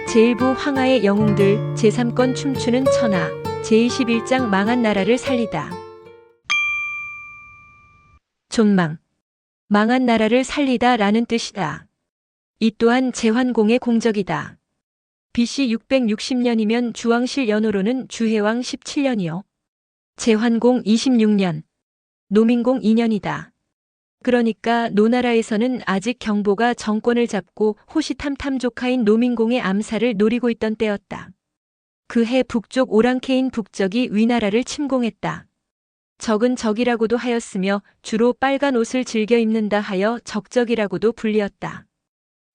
제1부 황하의 영웅들 제3권 춤추는 천하 제21장 망한 나라를 살리다. 존망. 망한 나라를 살리다 라는 뜻이다. 이 또한 제환공의 공적이다. BC 660년이면 주왕실 연호로는 주해왕 17년이요. 제환공 26년, 노민공 2년이다. 그러니까 노나라에서는 아직 경보가 정권을 잡고 호시탐 탐조카인 노민공의 암살을 노리고 있던 때였다. 그해 북쪽 오랑캐인 북적이 위나라를 침공했다. 적은 적이라고도 하였으며 주로 빨간 옷을 즐겨 입는다 하여 적적이라고도 불리었다.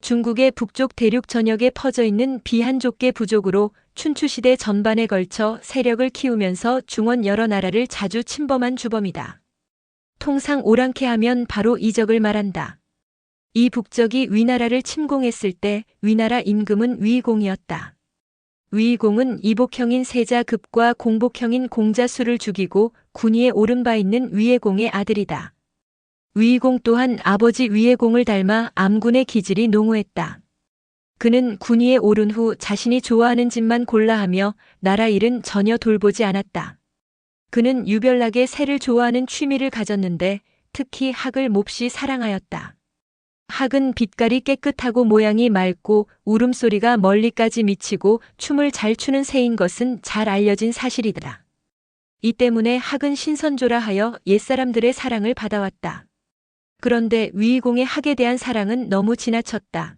중국의 북쪽 대륙 전역에 퍼져 있는 비한족계 부족으로 춘추시대 전반에 걸쳐 세력을 키우면서 중원 여러 나라를 자주 침범한 주범이다. 통상 오랑캐 하면 바로 이 적을 말한다. 이 북적이 위나라를 침공했을 때 위나라 임금은 위공이었다. 위공은 이복형인 세자급과 공복형인 공자수를 죽이고 군위에 오른 바 있는 위예공의 아들이다. 위공 또한 아버지 위예공을 닮아 암군의 기질이 농후했다. 그는 군위에 오른 후 자신이 좋아하는 짓만 골라 하며 나라 일은 전혀 돌보지 않았다. 그는 유별나게 새를 좋아하는 취미를 가졌는데 특히 학을 몹시 사랑하였다. 학은 빛깔이 깨끗하고 모양이 맑고 울음소리가 멀리까지 미치고 춤을 잘 추는 새인 것은 잘 알려진 사실이더라. 이 때문에 학은 신선조라 하여 옛사람들의 사랑을 받아왔다. 그런데 위공의 학에 대한 사랑은 너무 지나쳤다.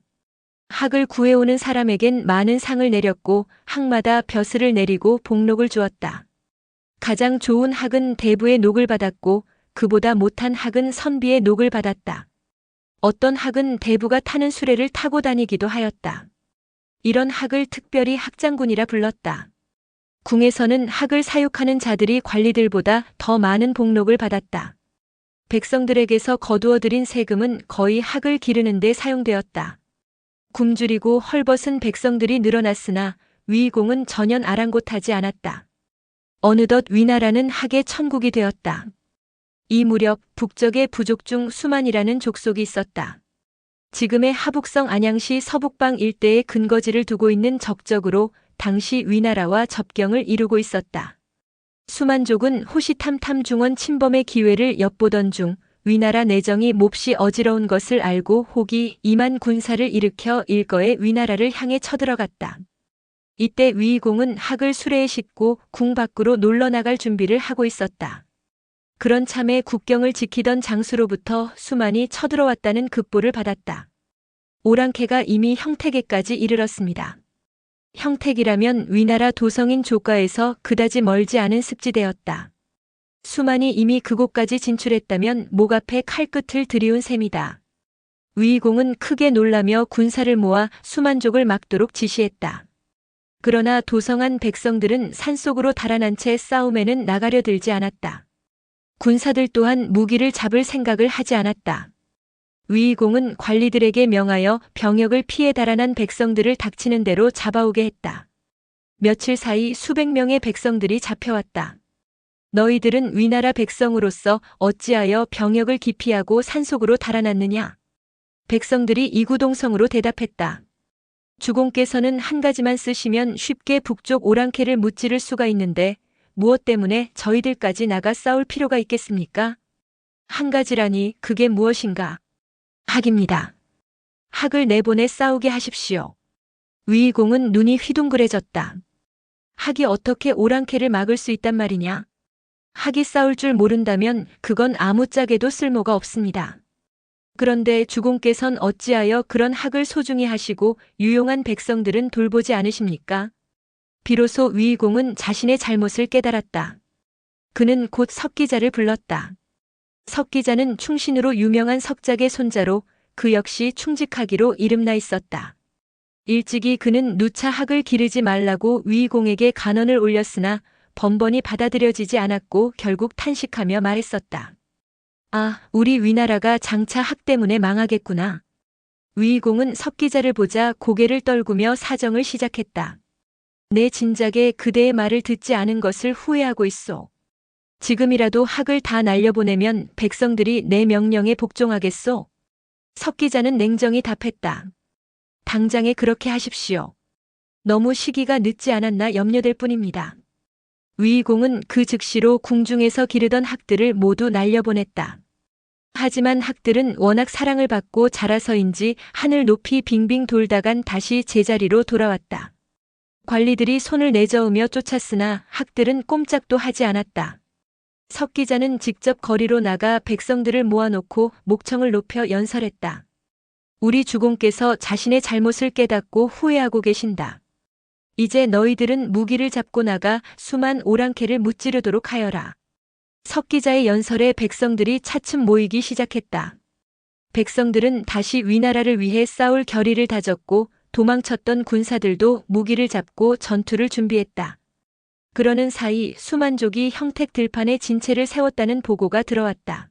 학을 구해오는 사람에겐 많은 상을 내렸고 학마다 벼슬을 내리고 복록을 주었다. 가장 좋은 학은 대부의 녹을 받았고 그보다 못한 학은 선비의 녹을 받았다. 어떤 학은 대부가 타는 수레를 타고 다니기도 하였다. 이런 학을 특별히 학장군이라 불렀다. 궁에서는 학을 사육하는 자들이 관리들보다 더 많은 복록을 받았다. 백성들에게서 거두어들인 세금은 거의 학을 기르는 데 사용되었다. 굶주리고 헐벗은 백성들이 늘어났으나 위공은 전혀 아랑곳하지 않았다. 어느덧 위나라는 학의 천국이 되었다. 이 무렵 북적의 부족 중 수만이라는 족속이 있었다. 지금의 하북성 안양시 서북방 일대에 근거지를 두고 있는 적적으로 당시 위나라와 접경을 이루고 있었다. 수만족은 호시탐탐 중원 침범의 기회를 엿보던 중 위나라 내정이 몹시 어지러운 것을 알고 혹이 2만 군사를 일으켜 일거에 위나라를 향해 쳐들어갔다. 이때 위공은 학을 수레에 싣고 궁 밖으로 놀러 나갈 준비를 하고 있었다. 그런 참에 국경을 지키던 장수로부터 수만이 쳐들어왔다는 급보를 받았다. 오랑캐가 이미 형태계까지 이르렀습니다. 형택이라면 위나라 도성인 조가에서 그다지 멀지 않은 습지대였다. 수만이 이미 그곳까지 진출했다면 목 앞에 칼끝을 들이운 셈이다. 위공은 크게 놀라며 군사를 모아 수만족을 막도록 지시했다. 그러나 도성한 백성들은 산속으로 달아난 채 싸움에는 나가려 들지 않았다. 군사들 또한 무기를 잡을 생각을 하지 않았다. 위공은 관리들에게 명하여 병역을 피해 달아난 백성들을 닥치는 대로 잡아오게 했다. 며칠 사이 수백 명의 백성들이 잡혀왔다. 너희들은 위나라 백성으로서 어찌하여 병역을 기피하고 산속으로 달아났느냐? 백성들이 이구동성으로 대답했다. 주공께서는 한 가지만 쓰시면 쉽게 북쪽 오랑캐를 무찌를 수가 있는데 무엇 때문에 저희들까지 나가 싸울 필요가 있겠습니까? 한 가지라니 그게 무엇인가? 학입니다. 학을 내보내 싸우게 하십시오. 위공은 눈이 휘둥그레졌다. 학이 어떻게 오랑캐를 막을 수 있단 말이냐? 학이 싸울 줄 모른다면 그건 아무짝에도 쓸모가 없습니다. 그런데 주공께선 어찌하여 그런 학을 소중히 하시고 유용한 백성들은 돌보지 않으십니까? 비로소 위공은 자신의 잘못을 깨달았다. 그는 곧 석기자를 불렀다. 석기자는 충신으로 유명한 석작의 손자로 그 역시 충직하기로 이름나 있었다. 일찍이 그는 누차 학을 기르지 말라고 위공에게 간언을 올렸으나 번번이 받아들여지지 않았고 결국 탄식하며 말했었다. 아, 우리 위나라가 장차 학 때문에 망하겠구나. 위공은 석기자를 보자 고개를 떨구며 사정을 시작했다. 내 진작에 그대의 말을 듣지 않은 것을 후회하고 있소. 지금이라도 학을 다 날려보내면 백성들이 내 명령에 복종하겠소? 석기자는 냉정히 답했다. 당장에 그렇게 하십시오. 너무 시기가 늦지 않았나 염려될 뿐입니다. 위공은 그 즉시로 궁중에서 기르던 학들을 모두 날려보냈다. 하지만 학들은 워낙 사랑을 받고 자라서인지 하늘 높이 빙빙 돌다간 다시 제자리로 돌아왔다. 관리들이 손을 내저으며 쫓았으나 학들은 꼼짝도 하지 않았다. 석기자는 직접 거리로 나가 백성들을 모아놓고 목청을 높여 연설했다. 우리 주공께서 자신의 잘못을 깨닫고 후회하고 계신다. 이제 너희들은 무기를 잡고 나가 수만 오랑캐를 무찌르도록 하여라. 석기자의 연설에 백성들이 차츰 모이기 시작했다. 백성들은 다시 위나라를 위해 싸울 결의를 다졌고 도망쳤던 군사들도 무기를 잡고 전투를 준비했다. 그러는 사이 수만족이 형택 들판에 진체를 세웠다는 보고가 들어왔다.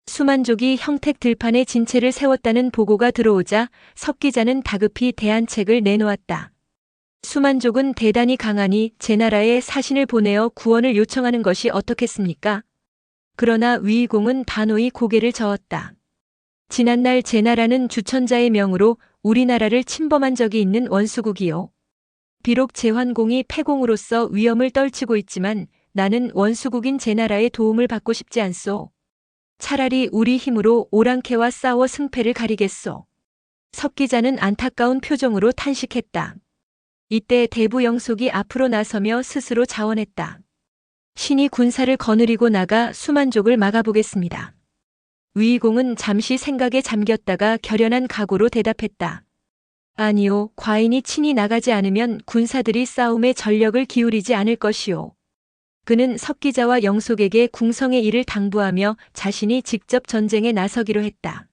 수만족이 형택 들판에 진체를 세웠다는 보고가 들어오자 석기자는 다급히 대안책을 내놓았다. 수만족은 대단히 강하니 제 나라에 사신을 보내어 구원을 요청하는 것이 어떻겠습니까? 그러나 위공은 단호히 고개를 저었다. 지난날 제 나라는 주천자의 명으로 우리나라를 침범한 적이 있는 원수국이요. 비록 제환공이 패공으로서 위험을 떨치고 있지만 나는 원수국인 제 나라의 도움을 받고 싶지 않소. 차라리 우리 힘으로 오랑캐와 싸워 승패를 가리겠소. 석기자는 안타까운 표정으로 탄식했다. 이때 대부 영속이 앞으로 나서며 스스로 자원했다. 신이 군사를 거느리고 나가 수만족을 막아보겠습니다. 위공은 잠시 생각에 잠겼다가 결연한 각오로 대답했다. 아니요, 과인이 친히 나가지 않으면 군사들이 싸움에 전력을 기울이지 않을 것이오. 그는 석기자와 영속에게 궁성의 일을 당부하며 자신이 직접 전쟁에 나서기로 했다.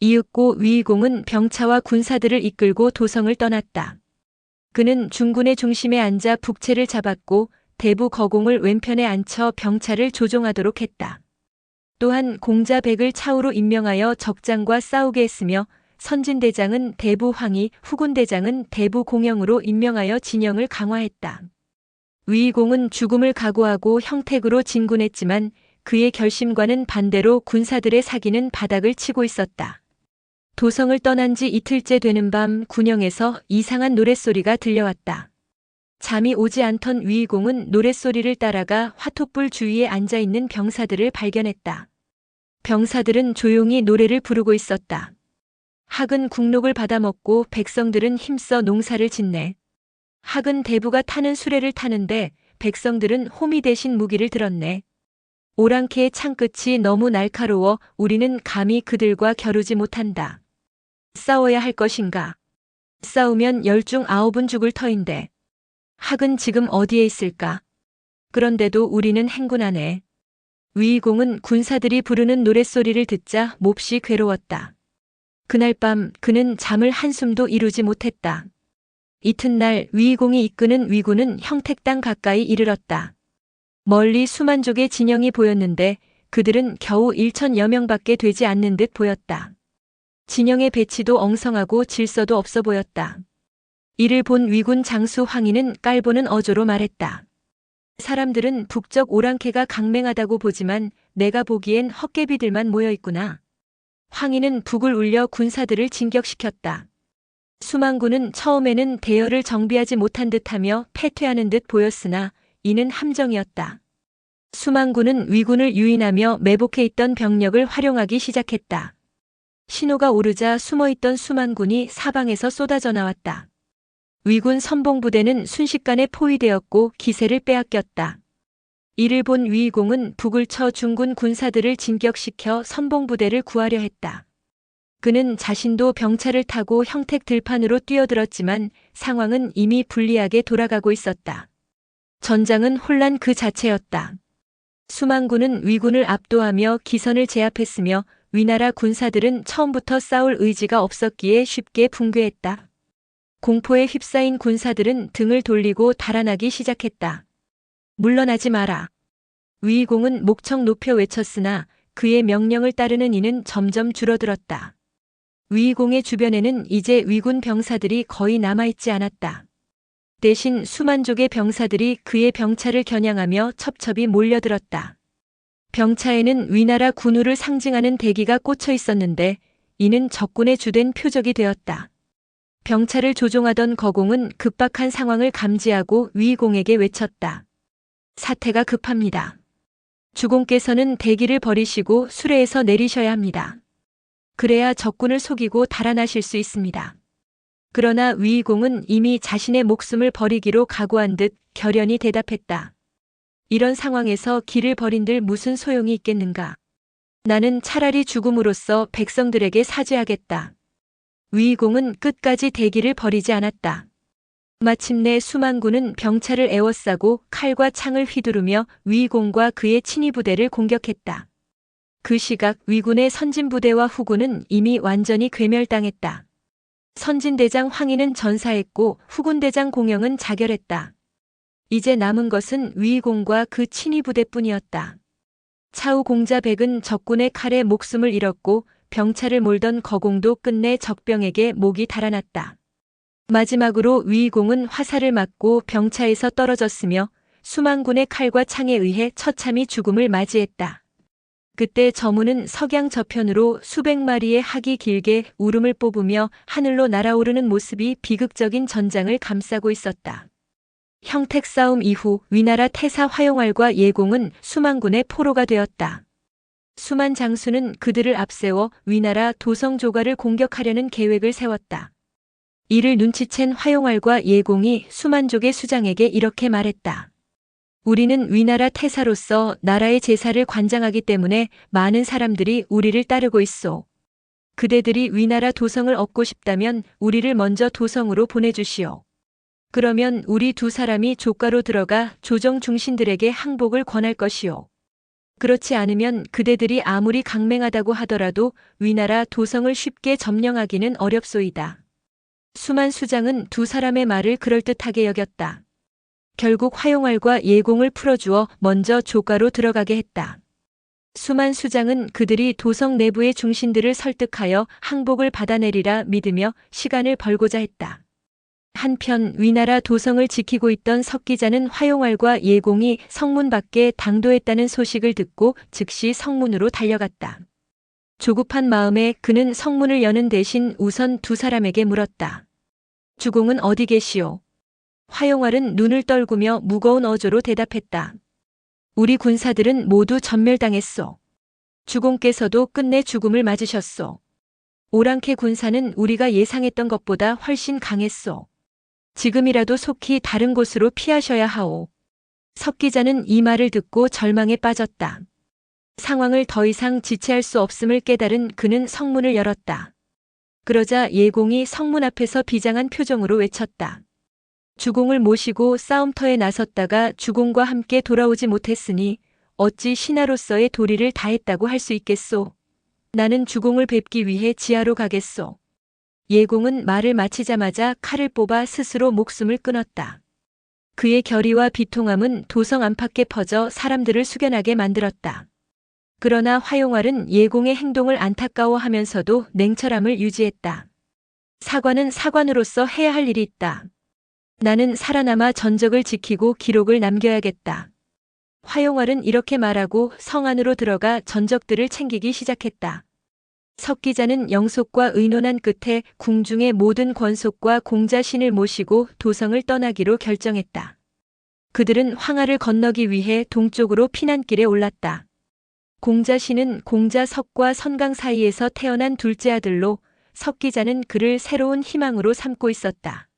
이윽고 위공은 병차와 군사들을 이끌고 도성을 떠났다. 그는 중군의 중심에 앉아 북채를 잡았고 대부 거공을 왼편에 앉혀 병차를 조종하도록 했다. 또한 공자백을 차우로 임명하여 적장과 싸우게 했으며 선진대장은 대부 황희, 후군대장은 대부 공영으로 임명하여 진영을 강화했다. 위공은 죽음을 각오하고 형택으로 진군했지만 그의 결심과는 반대로 군사들의 사기는 바닥을 치고 있었다. 도성을 떠난 지 이틀째 되는 밤 군영에서 이상한 노랫소리가 들려왔다. 잠이 오지 않던 위공은 노랫소리를 따라가 화톳불 주위에 앉아있는 병사들을 발견했다. 병사들은 조용히 노래를 부르고 있었다. 학은 국록을 받아먹고 백성들은 힘써 농사를 짓네. 학은 대부가 타는 수레를 타는데 백성들은 호미 대신 무기를 들었네. 오랑캐의 창끝이 너무 날카로워 우리는 감히 그들과 겨루지 못한다. 싸워야 할 것인가? 싸우면 10중 9은 죽을 터인데. 학은 지금 어디에 있을까? 그런데도 우리는 행군하네. 위공은 군사들이 부르는 노랫소리를 듣자 몹시 괴로웠다. 그날 밤 그는 잠을 한숨도 이루지 못했다. 이튿날 위공이 이끄는 위군은 형택 땅 가까이 이르렀다. 멀리 수만족의 진영이 보였는데 그들은 겨우 1,000여 명밖에 되지 않는 듯 보였다. 진영의 배치도 엉성하고 질서도 없어 보였다. 이를 본 위군 장수 황희는 깔보는 어조로 말했다. 사람들은 북쪽 오랑캐가 강맹하다고 보지만 내가 보기엔 헛개비들만 모여있구나. 황희는 북을 울려 군사들을 진격시켰다. 수만군은 처음에는 대열을 정비하지 못한 듯하며 패퇴하는 듯 보였으나 이는 함정이었다. 수만군은 위군을 유인하며 매복해 있던 병력을 활용하기 시작했다. 신호가 오르자 숨어있던 수만군이 사방에서 쏟아져 나왔다. 위군 선봉부대는 순식간에 포위되었고 기세를 빼앗겼다. 이를 본 위공은 북을 쳐 중군 군사들을 진격시켜 선봉부대를 구하려 했다. 그는 자신도 병차를 타고 형택 들판으로 뛰어들었지만 상황은 이미 불리하게 돌아가고 있었다. 전장은 혼란 그 자체였다. 수만군은 위군을 압도하며 기선을 제압했으며 위나라 군사들은 처음부터 싸울 의지가 없었기에 쉽게 붕괴했다. 공포에 휩싸인 군사들은 등을 돌리고 달아나기 시작했다. 물러나지 마라. 위공은 목청 높여 외쳤으나 그의 명령을 따르는 이는 점점 줄어들었다. 위공의 주변에는 이제 위군 병사들이 거의 남아있지 않았다. 대신 수만족의 병사들이 그의 병차를 겨냥하며 첩첩이 몰려들었다. 병차에는 위나라 군우를 상징하는 대기가 꽂혀 있었는데 이는 적군의 주된 표적이 되었다. 병차를 조종하던 거공은 급박한 상황을 감지하고 위공에게 외쳤다. 사태가 급합니다. 주공께서는 대기를 버리시고 수레에서 내리셔야 합니다. 그래야 적군을 속이고 달아나실 수 있습니다. 그러나 위공은 이미 자신의 목숨을 버리기로 각오한 듯 결연히 대답했다. 이런 상황에서 길을 버린들 무슨 소용이 있겠는가. 나는 차라리 죽음으로써 백성들에게 사죄하겠다. 위공은 끝까지 대기를 버리지 않았다. 마침내 수만군은 병차를 에워싸고 칼과 창을 휘두르며 위공과 그의 친위부대를 공격했다. 그 시각 위군의 선진부대와 후군은 이미 완전히 괴멸당했다. 선진대장 황희는 전사했고 후군대장 공영은 자결했다. 이제 남은 것은 위공과 그 친위부대뿐이었다. 차후 공자 백은 적군의 칼에 목숨을 잃었고 병차를 몰던 거공도 끝내 적병에게 목이 달아났다. 마지막으로 위공은 화살을 맞고 병차에서 떨어졌으며 수만군의 칼과 창에 의해 처참히 죽음을 맞이했다. 그때 저문은 석양 저편으로 수백 마리의 학이 길게 울음을 뽑으며 하늘로 날아오르는 모습이 비극적인 전장을 감싸고 있었다. 형택 싸움 이후 위나라 태사 화용활과 예공은 수만군의 포로가 되었다. 수만 장수는 그들을 앞세워 위나라 도성 조가를 공격하려는 계획을 세웠다. 이를 눈치챈 화용활과 예공이 수만족의 수장에게 이렇게 말했다. 우리는 위나라 태사로서 나라의 제사를 관장하기 때문에 많은 사람들이 우리를 따르고 있소. 그대들이 위나라 도성을 얻고 싶다면 우리를 먼저 도성으로 보내주시오. 그러면 우리 두 사람이 조가로 들어가 조정 중신들에게 항복을 권할 것이오. 그렇지 않으면 그대들이 아무리 강맹하다고 하더라도 위나라 도성을 쉽게 점령하기는 어렵소이다. 수만 수장은 두 사람의 말을 그럴듯하게 여겼다. 결국 화용활과 예공을 풀어주어 먼저 조가로 들어가게 했다. 수만 수장은 그들이 도성 내부의 중신들을 설득하여 항복을 받아내리라 믿으며 시간을 벌고자 했다. 한편 위나라 도성을 지키고 있던 석기자는 화용활과 예공이 성문 밖에 당도했다는 소식을 듣고 즉시 성문으로 달려갔다. 조급한 마음에 그는 성문을 여는 대신 우선 두 사람에게 물었다. 주공은 어디 계시오? 화용활은 눈을 떨구며 무거운 어조로 대답했다. 우리 군사들은 모두 전멸당했소. 주공께서도 끝내 죽음을 맞으셨소. 오랑캐 군사는 우리가 예상했던 것보다 훨씬 강했소. 지금이라도 속히 다른 곳으로 피하셔야 하오. 석기자는 이 말을 듣고 절망에 빠졌다. 상황을 더 이상 지체할 수 없음을 깨달은 그는 성문을 열었다. 그러자 예공이 성문 앞에서 비장한 표정으로 외쳤다. 주공을 모시고 싸움터에 나섰다가 주공과 함께 돌아오지 못했으니 어찌 신하로서의 도리를 다했다고 할 수 있겠소. 나는 주공을 뵙기 위해 지하로 가겠소. 예공은 말을 마치자마자 칼을 뽑아 스스로 목숨을 끊었다. 그의 결의와 비통함은 도성 안팎에 퍼져 사람들을 숙연하게 만들었다. 그러나 화용활은 예공의 행동을 안타까워하면서도 냉철함을 유지했다. 사관은 사관으로서 해야 할 일이 있다. 나는 살아남아 전적을 지키고 기록을 남겨야겠다. 화용활은 이렇게 말하고 성 안으로 들어가 전적들을 챙기기 시작했다. 석기자는 영속과 의논한 끝에 궁중의 모든 권속과 공자신을 모시고 도성을 떠나기로 결정했다. 그들은 황하를 건너기 위해 동쪽으로 피난길에 올랐다. 공자신은 공자석과 선강 사이에서 태어난 둘째 아들로 석기자는 그를 새로운 희망으로 삼고 있었다.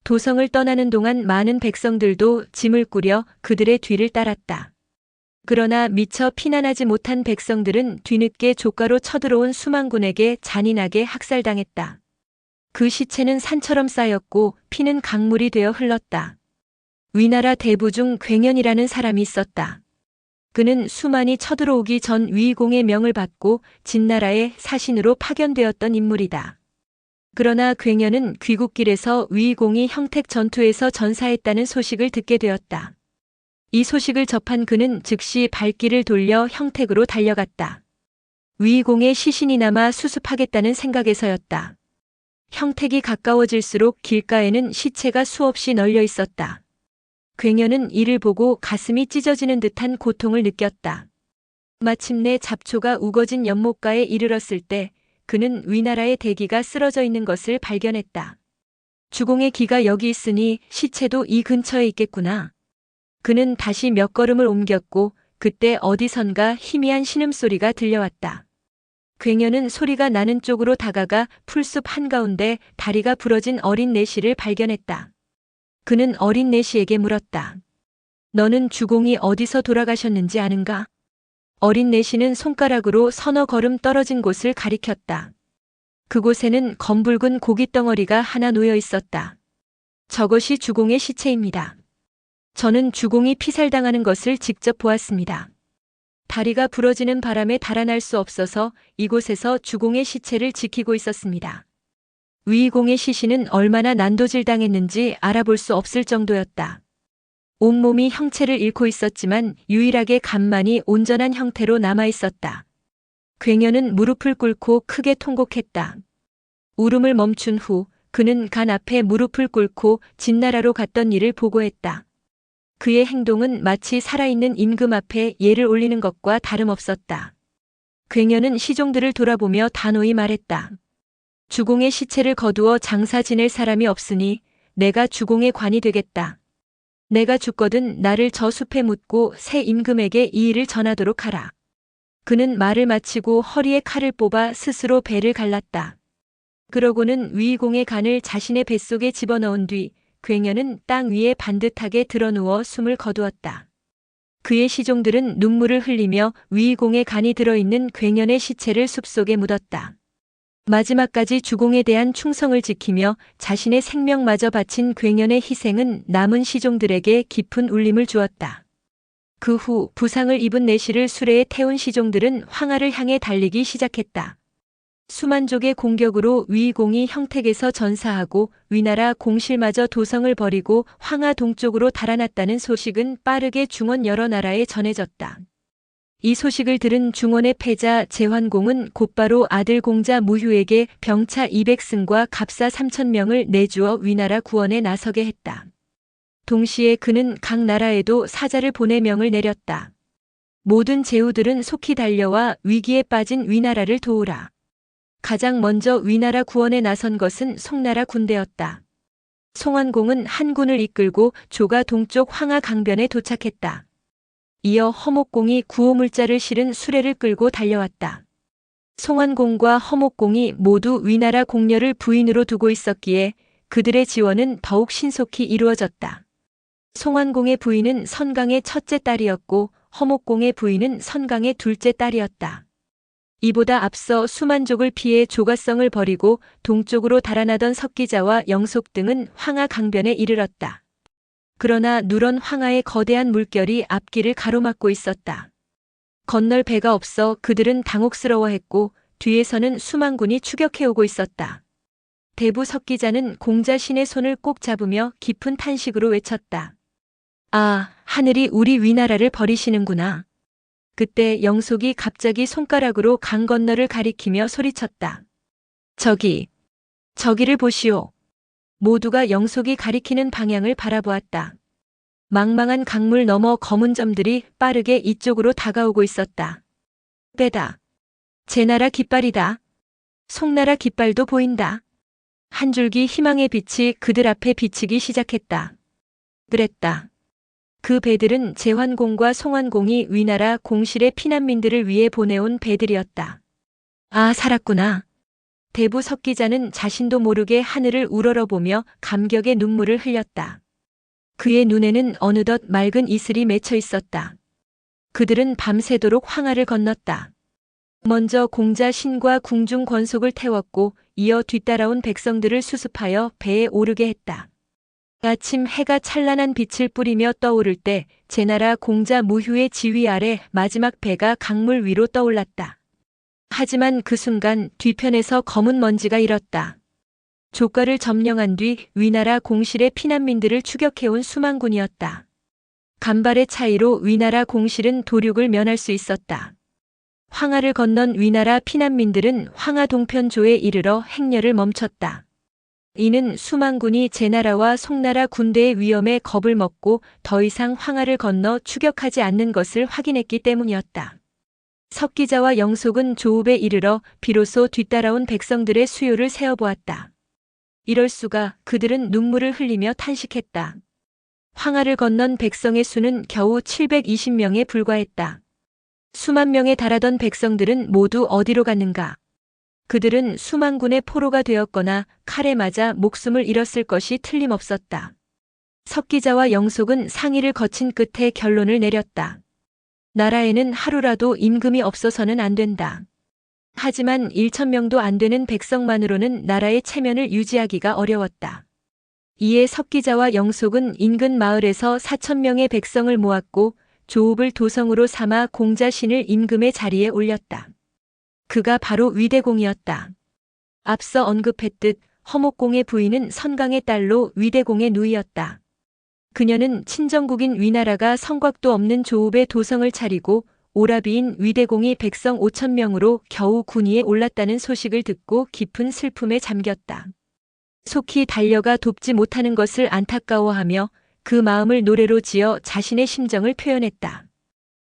도성을 떠나는 동안 많은 백성들도 짐을 꾸려 그들의 뒤를 따랐다. 그러나 미처 피난하지 못한 백성들은 뒤늦게 조가로 쳐들어온 수만군에게 잔인하게 학살당했다. 그 시체는 산처럼 쌓였고 피는 강물이 되어 흘렀다. 위나라 대부 중 괭연이라는 사람이 있었다. 그는 수만이 쳐들어오기 전 위공의 명을 받고 진나라의 사신으로 파견되었던 인물이다. 그러나 괭연은 귀국길에서 위공이 형택 전투에서 전사했다는 소식을 듣게 되었다. 이 소식을 접한 그는 즉시 발길을 돌려 형택으로 달려갔다. 위공의 시신이 남아 수습하겠다는 생각에서였다. 형택이 가까워질수록 길가에는 시체가 수없이 널려 있었다. 괭연은 이를 보고 가슴이 찢어지는 듯한 고통을 느꼈다. 마침내 잡초가 우거진 연못가에 이르렀을 때 그는 위나라의 대기가 쓰러져 있는 것을 발견했다. 주공의 기가 여기 있으니 시체도 이 근처에 있겠구나. 그는 다시 몇 걸음을 옮겼고 그때 어디선가 희미한 신음소리가 들려왔다. 괴녀는 소리가 나는 쪽으로 다가가 풀숲 한가운데 다리가 부러진 어린 내시를 발견했다. 그는 어린 내시에게 물었다. 너는 주공이 어디서 돌아가셨는지 아는가? 어린 내시는 손가락으로 서너 걸음 떨어진 곳을 가리켰다. 그곳에는 검붉은 고깃덩어리가 하나 놓여 있었다. 저것이 주공의 시체입니다. 저는 주공이 피살당하는 것을 직접 보았습니다. 다리가 부러지는 바람에 달아날 수 없어서 이곳에서 주공의 시체를 지키고 있었습니다. 위공의 시신은 얼마나 난도질당했는지 알아볼 수 없을 정도였다. 온몸이 형체를 잃고 있었지만 유일하게 간만이 온전한 형태로 남아 있었다. 괴녀는 무릎을 꿇고 크게 통곡했다. 울음을 멈춘 후 그는 간 앞에 무릎을 꿇고 진나라로 갔던 이를 보고했다. 그의 행동은 마치 살아있는 임금 앞에 예를 올리는 것과 다름없었다. 괴녀는 시종들을 돌아보며 단호히 말했다. 주공의 시체를 거두어 장사 지낼 사람이 없으니 내가 주공의 관이 되겠다. 내가 죽거든 나를 저 숲에 묻고 새 임금에게 이 일을 전하도록 하라. 그는 말을 마치고 허리에 칼을 뽑아 스스로 배를 갈랐다. 그러고는 위공의 간을 자신의 뱃속에 집어넣은 뒤 괴녀는 땅 위에 반듯하게 드러누워 숨을 거두었다. 그의 시종들은 눈물을 흘리며 위공의 간이 들어있는 괴년의 시체를 숲속에 묻었다. 마지막까지 주공에 대한 충성을 지키며 자신의 생명마저 바친 괴년의 희생은 남은 시종들에게 깊은 울림을 주었다. 그 후 부상을 입은 내시를 수레에 태운 시종들은 황하를 향해 달리기 시작했다. 수만족의 공격으로 위공이 형택에서 전사하고 위나라 공실마저 도성을 버리고 황하 동쪽으로 달아났다는 소식은 빠르게 중원 여러 나라에 전해졌다. 이 소식을 들은 중원의 패자 제환공은 곧바로 아들 공자 무휴에게 병차 200승과 갑사 3,000명을 내주어 위나라 구원에 나서게 했다. 동시에 그는 각 나라에도 사자를 보내 명을 내렸다. 모든 제후들은 속히 달려와 위기에 빠진 위나라를 도우라. 가장 먼저 위나라 구원에 나선 것은 송나라 군대였다. 송환공은 한 군을 이끌고 조가 동쪽 황하 강변에 도착했다. 이어 허목공이 구호물자를 실은 수레를 끌고 달려왔다. 송환공과 허목공이 모두 위나라 공녀를 부인으로 두고 있었기에 그들의 지원은 더욱 신속히 이루어졌다. 송환공의 부인은 선강의 첫째 딸이었고 허목공의 부인은 선강의 둘째 딸이었다. 이보다 앞서 수만족을 피해 조가성을 버리고 동쪽으로 달아나던 석기자와 영속 등은 황하 강변에 이르렀다. 그러나 누런 황하의 거대한 물결이 앞길을 가로막고 있었다. 건널 배가 없어 그들은 당혹스러워했고 뒤에서는 수만군이 추격해오고 있었다. 대부 석기자는 공자 신의 손을 꼭 잡으며 깊은 탄식으로 외쳤다. 아, 하늘이 우리 위나라를 버리시는구나. 그때 영속이 갑자기 손가락으로 강 건너를 가리키며 소리쳤다. 저기를 보시오. 모두가 영속이 가리키는 방향을 바라보았다. 망망한 강물 너머 검은 점들이 빠르게 이쪽으로 다가오고 있었다. 빼다. 제나라 깃발이다. 송나라 깃발도 보인다. 한 줄기 희망의 빛이 그들 앞에 비치기 시작했다. 그랬다. 그 배들은 제환공과 송환공이 위나라 공실의 피난민들을 위해 보내온 배들이었다. 아, 살았구나. 대부 석기자는 자신도 모르게 하늘을 우러러보며 감격의 눈물을 흘렸다. 그의 눈에는 어느덧 맑은 이슬이 맺혀 있었다. 그들은 밤새도록 황하를 건넜다. 먼저 공자 신과 궁중 권속을 태웠고 이어 뒤따라온 백성들을 수습하여 배에 오르게 했다. 아침 해가 찬란한 빛을 뿌리며 떠오를 때 제나라 공자 무휴의 지휘 아래 마지막 배가 강물 위로 떠올랐다. 하지만 그 순간 뒤편에서 검은 먼지가 일었다. 조가를 점령한 뒤 위나라 공실의 피난민들을 추격해온 수만군이었다. 간발의 차이로 위나라 공실은 도륙을 면할 수 있었다. 황하를 건넌 위나라 피난민들은 황하 동편조에 이르러 행렬을 멈췄다. 이는 수만군이 제나라와 송나라 군대의 위험에 겁을 먹고 더 이상 황하를 건너 추격하지 않는 것을 확인했기 때문이었다. 석기자와 영속은 조읍에 이르러 비로소 뒤따라온 백성들의 수요를 세어보았다. 이럴 수가. 그들은 눈물을 흘리며 탄식했다. 황하를 건넌 백성의 수는 겨우 720명에 불과했다. 수만 명에 달하던 백성들은 모두 어디로 갔는가? 그들은 수만 군의 포로가 되었거나 칼에 맞아 목숨을 잃었을 것이 틀림없었다. 석기자와 영속은 상의를 거친 끝에 결론을 내렸다. 나라에는 하루라도 임금이 없어서는 안 된다. 하지만 1,000명도 안 되는 백성만으로는 나라의 체면을 유지하기가 어려웠다. 이에 석기자와 영속은 인근 마을에서 4,000명의 백성을 모았고 조읍을 도성으로 삼아 공자신을 임금의 자리에 올렸다. 그가 바로 위대공이었다. 앞서 언급했듯 허목공의 부인은 선강의 딸로 위대공의 누이였다. 그녀는 친정국인 위나라가 성곽도 없는 조읍에 도성을 차리고 오라비인 위대공이 백성 5,000명으로 겨우 군위에 올랐다는 소식을 듣고 깊은 슬픔에 잠겼다. 속히 달려가 돕지 못하는 것을 안타까워하며 그 마음을 노래로 지어 자신의 심정을 표현했다.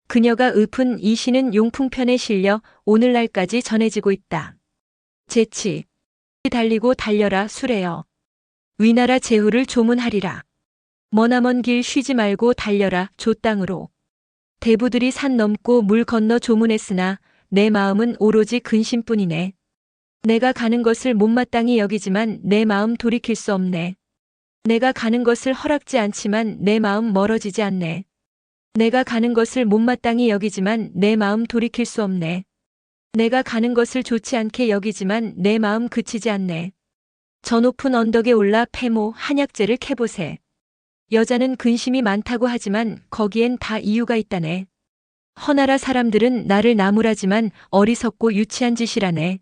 그녀가 읊은 이 시는 용풍편에 실려 오늘날까지 전해지고 있다. 제치 달리고 달려라 수레여. 위나라 제후를 조문하리라. 머나먼 길 쉬지 말고 달려라 조 땅으로. 대부들이 산 넘고 물 건너 조문했으나 내 마음은 오로지 근심뿐이네. 내가 가는 것을 못마땅히 여기지만 내 마음 돌이킬 수 없네. 내가 가는 것을 허락지 않지만 내 마음 멀어지지 않네. 내가 가는 것을 못마땅히 여기지만 내 마음 돌이킬 수 없네. 내가 가는 것을 좋지 않게 여기지만 내 마음 그치지 않네. 저 높은 언덕에 올라 패모 한약재를 캐보세. 여자는 근심이 많다고 하지만 거기엔 다 이유가 있다네. 허나라 사람들은 나를 나무라지만 어리석고 유치한 짓이라네.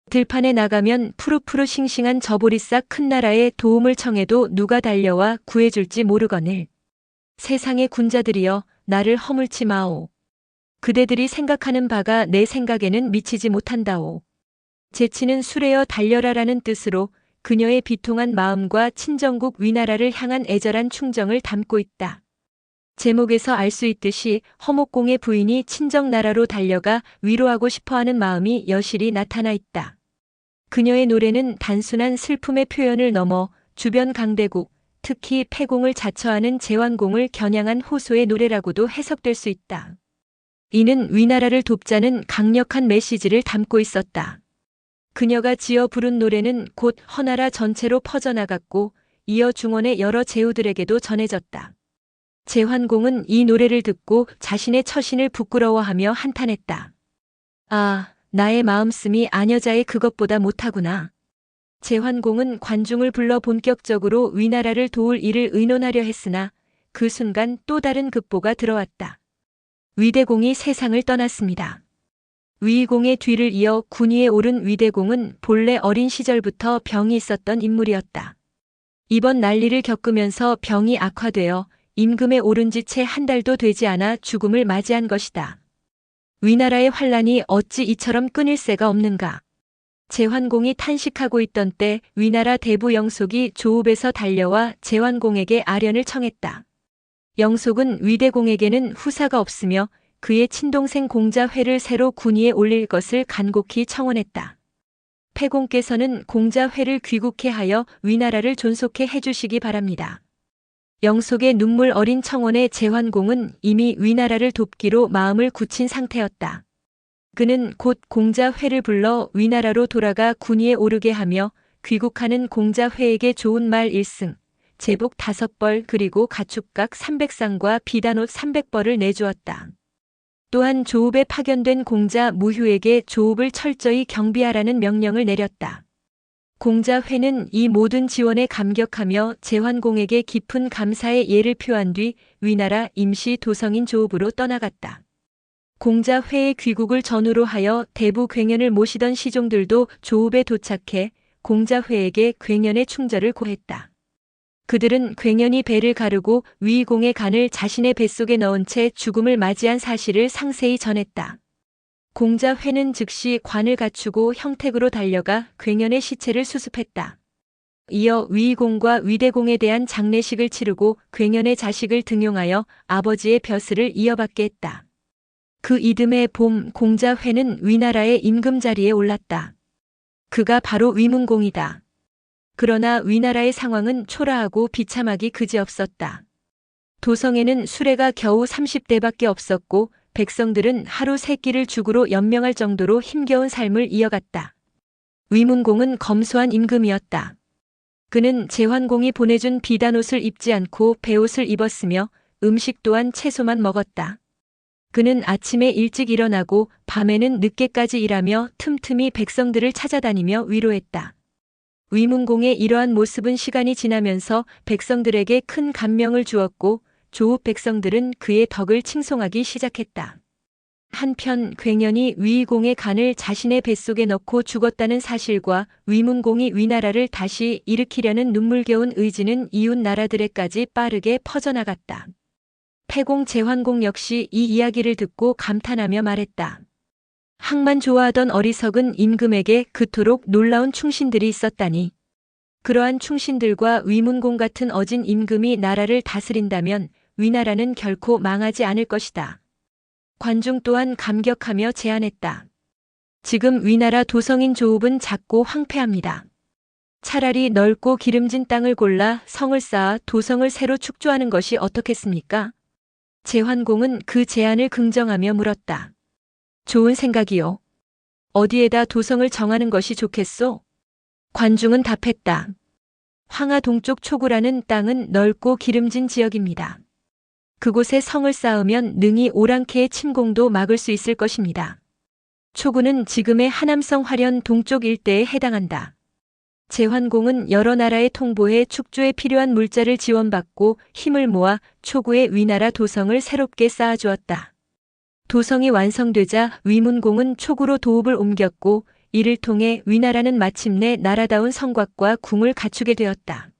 들판에 나가면 푸르푸르 싱싱한 저보리싹 큰 나라에 도움을 청해도 누가 달려와 구해줄지 모르거늘. 세상의 군자들이여 나를 허물지 마오. 그대들이 생각하는 바가 내 생각에는 미치지 못한다오. 제치는 수레여 달려라라는 뜻으로 그녀의 비통한 마음과 친정국 위나라를 향한 애절한 충정을 담고 있다. 제목에서 알 수 있듯이 허목공의 부인이 친정나라로 달려가 위로하고 싶어하는 마음이 여실히 나타나 있다. 그녀의 노래는 단순한 슬픔의 표현을 넘어 주변 강대국, 특히 패공을 자처하는 제환공을 겨냥한 호소의 노래라고도 해석될 수 있다. 이는 위나라를 돕자는 강력한 메시지를 담고 있었다. 그녀가 지어 부른 노래는 곧 허나라 전체로 퍼져나갔고 이어 중원의 여러 제후들에게도 전해졌다. 제환공은 이 노래를 듣고 자신의 처신을 부끄러워하며 한탄했다. 아, 나의 마음씀이 아녀자의 그것보다 못하구나. 제환공은 관중을 불러 본격적으로 위나라를 도울 일을 의논하려 했으나 그 순간 또 다른 급보가 들어왔다. 위대공이 세상을 떠났습니다. 위공의 뒤를 이어 군위에 오른 위대공은 본래 어린 시절부터 병이 있었던 인물이었다. 이번 난리를 겪으면서 병이 악화되어 임금에 오른 지 채 한 달도 되지 않아 죽음을 맞이한 것이다. 위나라의 환란이 어찌 이처럼 끊일 새가 없는가. 제환공이 탄식하고 있던 때 위나라 대부 영속이 조읍에서 달려와 제환공에게 아련을 청했다. 영속은 위대공에게는 후사가 없으며 그의 친동생 공자회를 새로 군위에 올릴 것을 간곡히 청원했다. 패공께서는 공자회를 귀국해 하여 위나라를 존속해 해주시기 바랍니다. 영속의 눈물 어린 청원에 제환공은 이미 위나라를 돕기로 마음을 굳힌 상태였다. 그는 곧 공자회를 불러 위나라로 돌아가 군위에 오르게 하며 귀국하는 공자회에게 좋은 말 1승, 제복 5벌 그리고 가축각 300쌍과 비단옷 300벌을 내주었다. 또한 조읍에 파견된 공자 무휴에게 조읍을 철저히 경비하라는 명령을 내렸다. 공자회는 이 모든 지원에 감격하며 제환공에게 깊은 감사의 예를 표한 뒤 위나라 임시 도성인 조읍으로 떠나갔다. 공자회의 귀국을 전후로 하여 대부 괭연을 모시던 시종들도 조읍에 도착해 공자회에게 괭연의 충절을 고했다. 그들은 괭연이 배를 가르고 위공의 간을 자신의 뱃속에 넣은 채 죽음을 맞이한 사실을 상세히 전했다. 공자회는 즉시 관을 갖추고 형택으로 달려가 괭연의 시체를 수습했다. 이어 위공과 위대공에 대한 장례식을 치르고 괭연의 자식을 등용하여 아버지의 벼슬을 이어받게 했다. 그 이듬해 봄 공자회는 위나라의 임금 자리에 올랐다. 그가 바로 위문공이다. 그러나 위나라의 상황은 초라하고 비참하기 그지없었다. 도성에는 수레가 겨우 30대밖에 없었고 백성들은 하루 3끼를 죽으로 연명할 정도로 힘겨운 삶을 이어갔다. 위문공은 검소한 임금이었다. 그는 제환공이 보내준 비단옷을 입지 않고 베옷을 입었으며 음식 또한 채소만 먹었다. 그는 아침에 일찍 일어나고 밤에는 늦게까지 일하며 틈틈이 백성들을 찾아다니며 위로했다. 위문공의 이러한 모습은 시간이 지나면서 백성들에게 큰 감명을 주었고 조읍 백성들은 그의 덕을 칭송하기 시작했다. 한편 괭연이 위공의 간을 자신의 뱃속에 넣고 죽었다는 사실과 위문공이 위나라를 다시 일으키려는 눈물겨운 의지는 이웃 나라들에까지 빠르게 퍼져나갔다. 패공 제환공 역시 이 이야기를 듣고 감탄하며 말했다. 항만 좋아하던 어리석은 임금에게 그토록 놀라운 충신들이 있었다니. 그러한 충신들과 위문공 같은 어진 임금이 나라를 다스린다면 위나라는 결코 망하지 않을 것이다. 관중 또한 감격하며 제안했다. 지금 위나라 도성인 조읍은 작고 황폐합니다. 차라리 넓고 기름진 땅을 골라 성을 쌓아 도성을 새로 축조하는 것이 어떻겠습니까? 제환공은 그 제안을 긍정하며 물었다. 좋은 생각이요. 어디에다 도성을 정하는 것이 좋겠소? 관중은 답했다. 황하 동쪽 초구라는 땅은 넓고 기름진 지역입니다. 그곳에 성을 쌓으면 능히 오랑캐의 침공도 막을 수 있을 것입니다. 초구는 지금의 하남성 화련 동쪽 일대에 해당한다. 제환공은 여러 나라의 통보해 축조에 필요한 물자를 지원받고 힘을 모아 초구의 위나라 도성을 새롭게 쌓아주었다. 도성이 완성되자 위문공은 초구로 도읍을 옮겼고 이를 통해 위나라는 마침내 나라다운 성곽과 궁을 갖추게 되었다.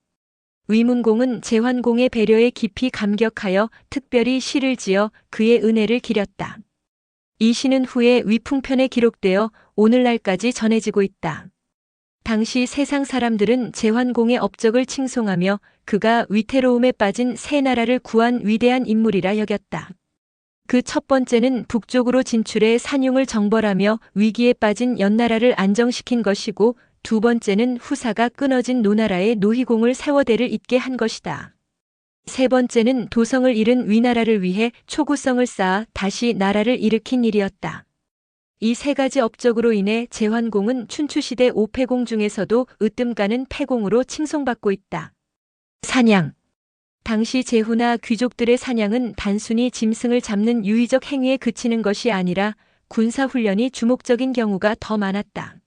위문공은 제환공의 배려에 깊이 감격하여 특별히 시를 지어 그의 은혜를 기렸다. 이 시는 후에 위풍편에 기록되어 오늘날까지 전해지고 있다. 당시 세상 사람들은 제환공의 업적을 칭송하며 그가 위태로움에 빠진 새 나라를 구한 위대한 인물이라 여겼다. 그 첫 번째는 북쪽으로 진출해 산융을 정벌하며 위기에 빠진 연나라를 안정시킨 것이고 두 번째는 후사가 끊어진 노나라에 노희공을 세워대를 잇게 한 것이다. 세 번째는 도성을 잃은 위나라를 위해 초구성을 쌓아 다시 나라를 일으킨 일이었다. 이 세 가지 업적으로 인해 제환공은 춘추시대 5패공 중에서도 으뜸가는 패공으로 칭송받고 있다. 사냥. 당시 제후나 귀족들의 사냥은 단순히 짐승을 잡는 유의적 행위에 그치는 것이 아니라 군사훈련이 주목적인 경우가 더 많았다.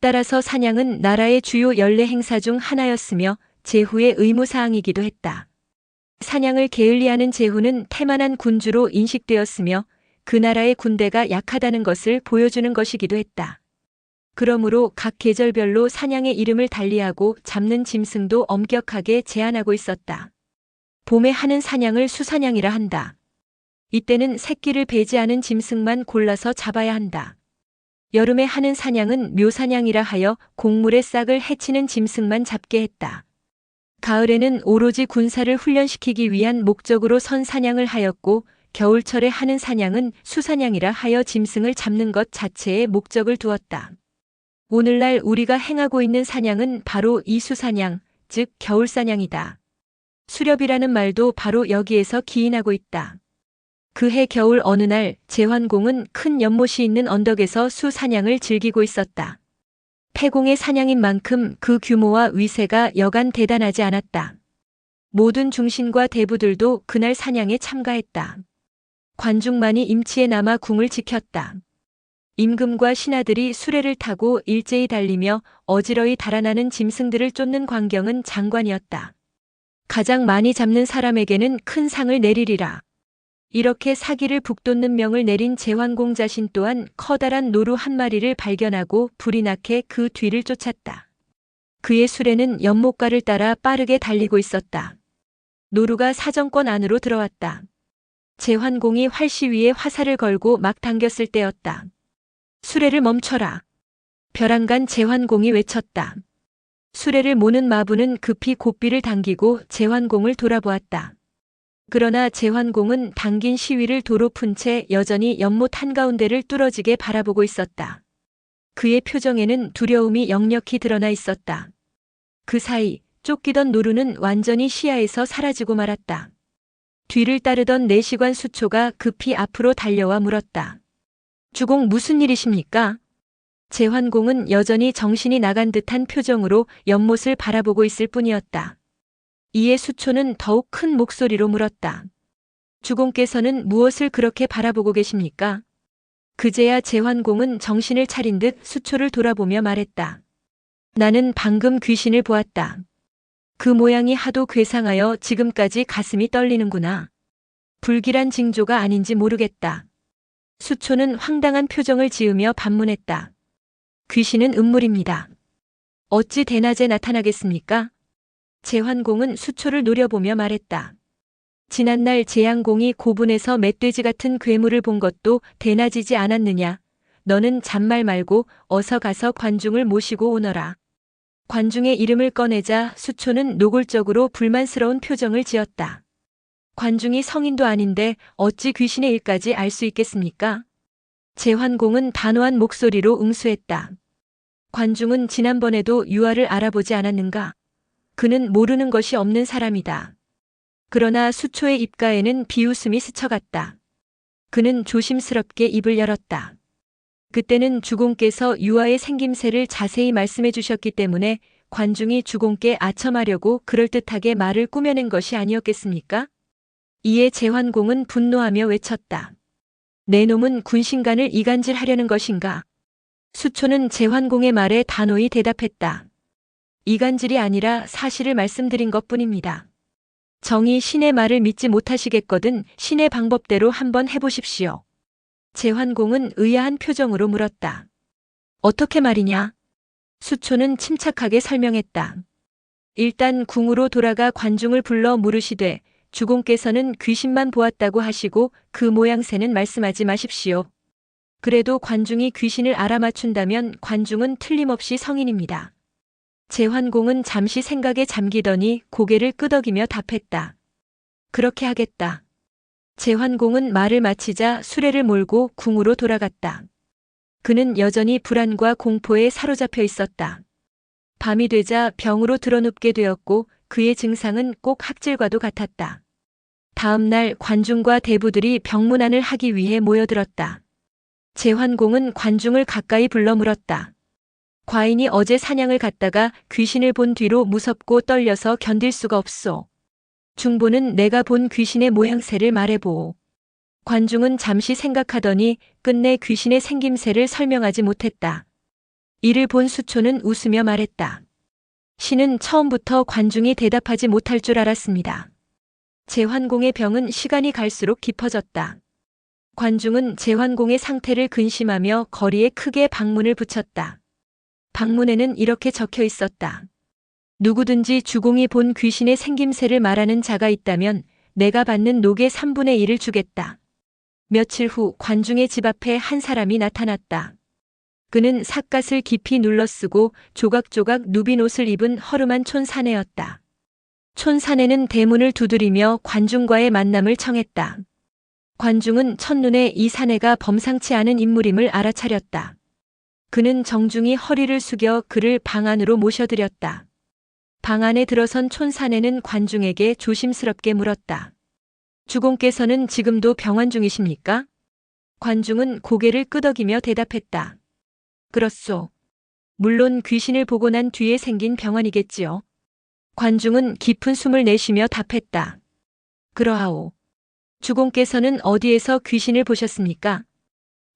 따라서 사냥은 나라의 주요 연례 행사 중 하나였으며 제후의 의무사항이기도 했다. 사냥을 게을리하는 제후는 태만한 군주로 인식되었으며 그 나라의 군대가 약하다는 것을 보여주는 것이기도 했다. 그러므로 각 계절별로 사냥의 이름을 달리하고 잡는 짐승도 엄격하게 제한하고 있었다. 봄에 하는 사냥을 수사냥이라 한다. 이때는 새끼를 배제하는 짐승만 골라서 잡아야 한다. 여름에 하는 사냥은 묘사냥이라 하여 곡물의 싹을 해치는 짐승만 잡게 했다. 가을에는 오로지 군사를 훈련시키기 위한 목적으로 선 사냥을 하였고 겨울철에 하는 사냥은 수사냥이라 하여 짐승을 잡는 것 자체에 목적을 두었다. 오늘날 우리가 행하고 있는 사냥은 바로 이 수사냥, 즉 겨울사냥이다. 수렵이라는 말도 바로 여기에서 기인하고 있다. 그해 겨울 어느 날 제환공은 큰 연못이 있는 언덕에서 수사냥을 즐기고 있었다. 패공의 사냥인 만큼 그 규모와 위세가 여간 대단하지 않았다. 모든 중신과 대부들도 그날 사냥에 참가했다. 관중만이 임치에 남아 궁을 지켰다. 임금과 신하들이 수레를 타고 일제히 달리며 어지러이 달아나는 짐승들을 쫓는 광경은 장관이었다. 가장 많이 잡는 사람에게는 큰 상을 내리리라. 이렇게 사기를 북돋는 명을 내린 제환공 자신 또한 커다란 노루 한 마리를 발견하고 불이 나게 그 뒤를 쫓았다. 그의 수레는 연못가를 따라 빠르게 달리고 있었다. 노루가 사정권 안으로 들어왔다. 제환공이 활시 위에 화살을 걸고 막 당겼을 때였다. 수레를 멈춰라. 벼랑간 제환공이 외쳤다. 수레를 모는 마부는 급히 고삐를 당기고 제환공을 돌아보았다. 그러나 제환공은 당긴 시위를 도로 푼 채 여전히 연못 한가운데를 뚫어지게 바라보고 있었다. 그의 표정에는 두려움이 역력히 드러나 있었다. 그 사이 쫓기던 노루는 완전히 시야에서 사라지고 말았다. 뒤를 따르던 내시관 수초가 급히 앞으로 달려와 물었다. 주공 무슨 일이십니까? 제환공은 여전히 정신이 나간 듯한 표정으로 연못을 바라보고 있을 뿐이었다. 이에 수초는 더욱 큰 목소리로 물었다. 주공께서는 무엇을 그렇게 바라보고 계십니까? 그제야 제환공은 정신을 차린 듯 수초를 돌아보며 말했다. 나는 방금 귀신을 보았다. 그 모양이 하도 괴상하여 지금까지 가슴이 떨리는구나. 불길한 징조가 아닌지 모르겠다. 수초는 황당한 표정을 지으며 반문했다. 귀신은 음물입니다. 어찌 대낮에 나타나겠습니까? 제환공은 수초를 노려보며 말했다. 지난날 제양공이 고분에서 멧돼지 같은 괴물을 본 것도 대낮이지 않았느냐. 너는 잔말 말고 어서 가서 관중을 모시고 오너라. 관중의 이름을 꺼내자 수초는 노골적으로 불만스러운 표정을 지었다. 관중이 성인도 아닌데 어찌 귀신의 일까지 알 수 있겠습니까? 제환공은 단호한 목소리로 응수했다. 관중은 지난번에도 유아를 알아보지 않았는가? 그는 모르는 것이 없는 사람이다. 그러나 수초의 입가에는 비웃음이 스쳐갔다. 그는 조심스럽게 입을 열었다. 그때는 주공께서 유아의 생김새를 자세히 말씀해 주셨기 때문에 관중이 주공께 아첨하려고 그럴듯하게 말을 꾸며낸 것이 아니었겠습니까? 이에 제환공은 분노하며 외쳤다. 내 놈은 군신간을 이간질하려는 것인가? 수초는 제환공의 말에 단호히 대답했다. 이간질이 아니라 사실을 말씀드린 것뿐입니다. 정이 신의 말을 믿지 못하시겠거든 신의 방법대로 한번 해보십시오. 제환공은 의아한 표정으로 물었다. 어떻게 말이냐? 수초는 침착하게 설명했다. 일단 궁으로 돌아가 관중을 불러 물으시되 주공께서는 귀신만 보았다고 하시고 그 모양새는 말씀하지 마십시오. 그래도 관중이 귀신을 알아맞춘다면 관중은 틀림없이 성인입니다. 제환공은 잠시 생각에 잠기더니 고개를 끄덕이며 답했다. 그렇게 하겠다. 제환공은 말을 마치자 수레를 몰고 궁으로 돌아갔다. 그는 여전히 불안과 공포에 사로잡혀 있었다. 밤이 되자 병으로 드러눕게 되었고 그의 증상은 꼭 학질과도 같았다. 다음 날 관중과 대부들이 병문안을 하기 위해 모여들었다. 제환공은 관중을 가까이 불러 물었다. 과인이 어제 사냥을 갔다가 귀신을 본 뒤로 무섭고 떨려서 견딜 수가 없소. 중보는 내가 본 귀신의 모양새를 말해보오. 관중은 잠시 생각하더니 끝내 귀신의 생김새를 설명하지 못했다. 이를 본 수초는 웃으며 말했다. 신은 처음부터 관중이 대답하지 못할 줄 알았습니다. 제환공의 병은 시간이 갈수록 깊어졌다. 관중은 제환공의 상태를 근심하며 거리에 크게 방문을 붙였다. 방문에는 이렇게 적혀 있었다. 누구든지 주공이 본 귀신의 생김새를 말하는 자가 있다면 내가 받는 녹의 3분의 1을 주겠다. 며칠 후 관중의 집 앞에 한 사람이 나타났다. 그는 삿갓을 깊이 눌러쓰고 조각조각 누빈 옷을 입은 허름한 촌사내였다. 촌사내는 대문을 두드리며 관중과의 만남을 청했다. 관중은 첫눈에 이 사내가 범상치 않은 인물임을 알아차렸다. 그는 정중히 허리를 숙여 그를 방 안으로 모셔들였다. 방 안에 들어선 촌사내는 관중에게 조심스럽게 물었다. 주공께서는 지금도 병환 중이십니까? 관중은 고개를 끄덕이며 대답했다. 그렇소. 물론 귀신을 보고 난 뒤에 생긴 병환이겠지요. 관중은 깊은 숨을 내쉬며 답했다. 그러하오. 주공께서는 어디에서 귀신을 보셨습니까?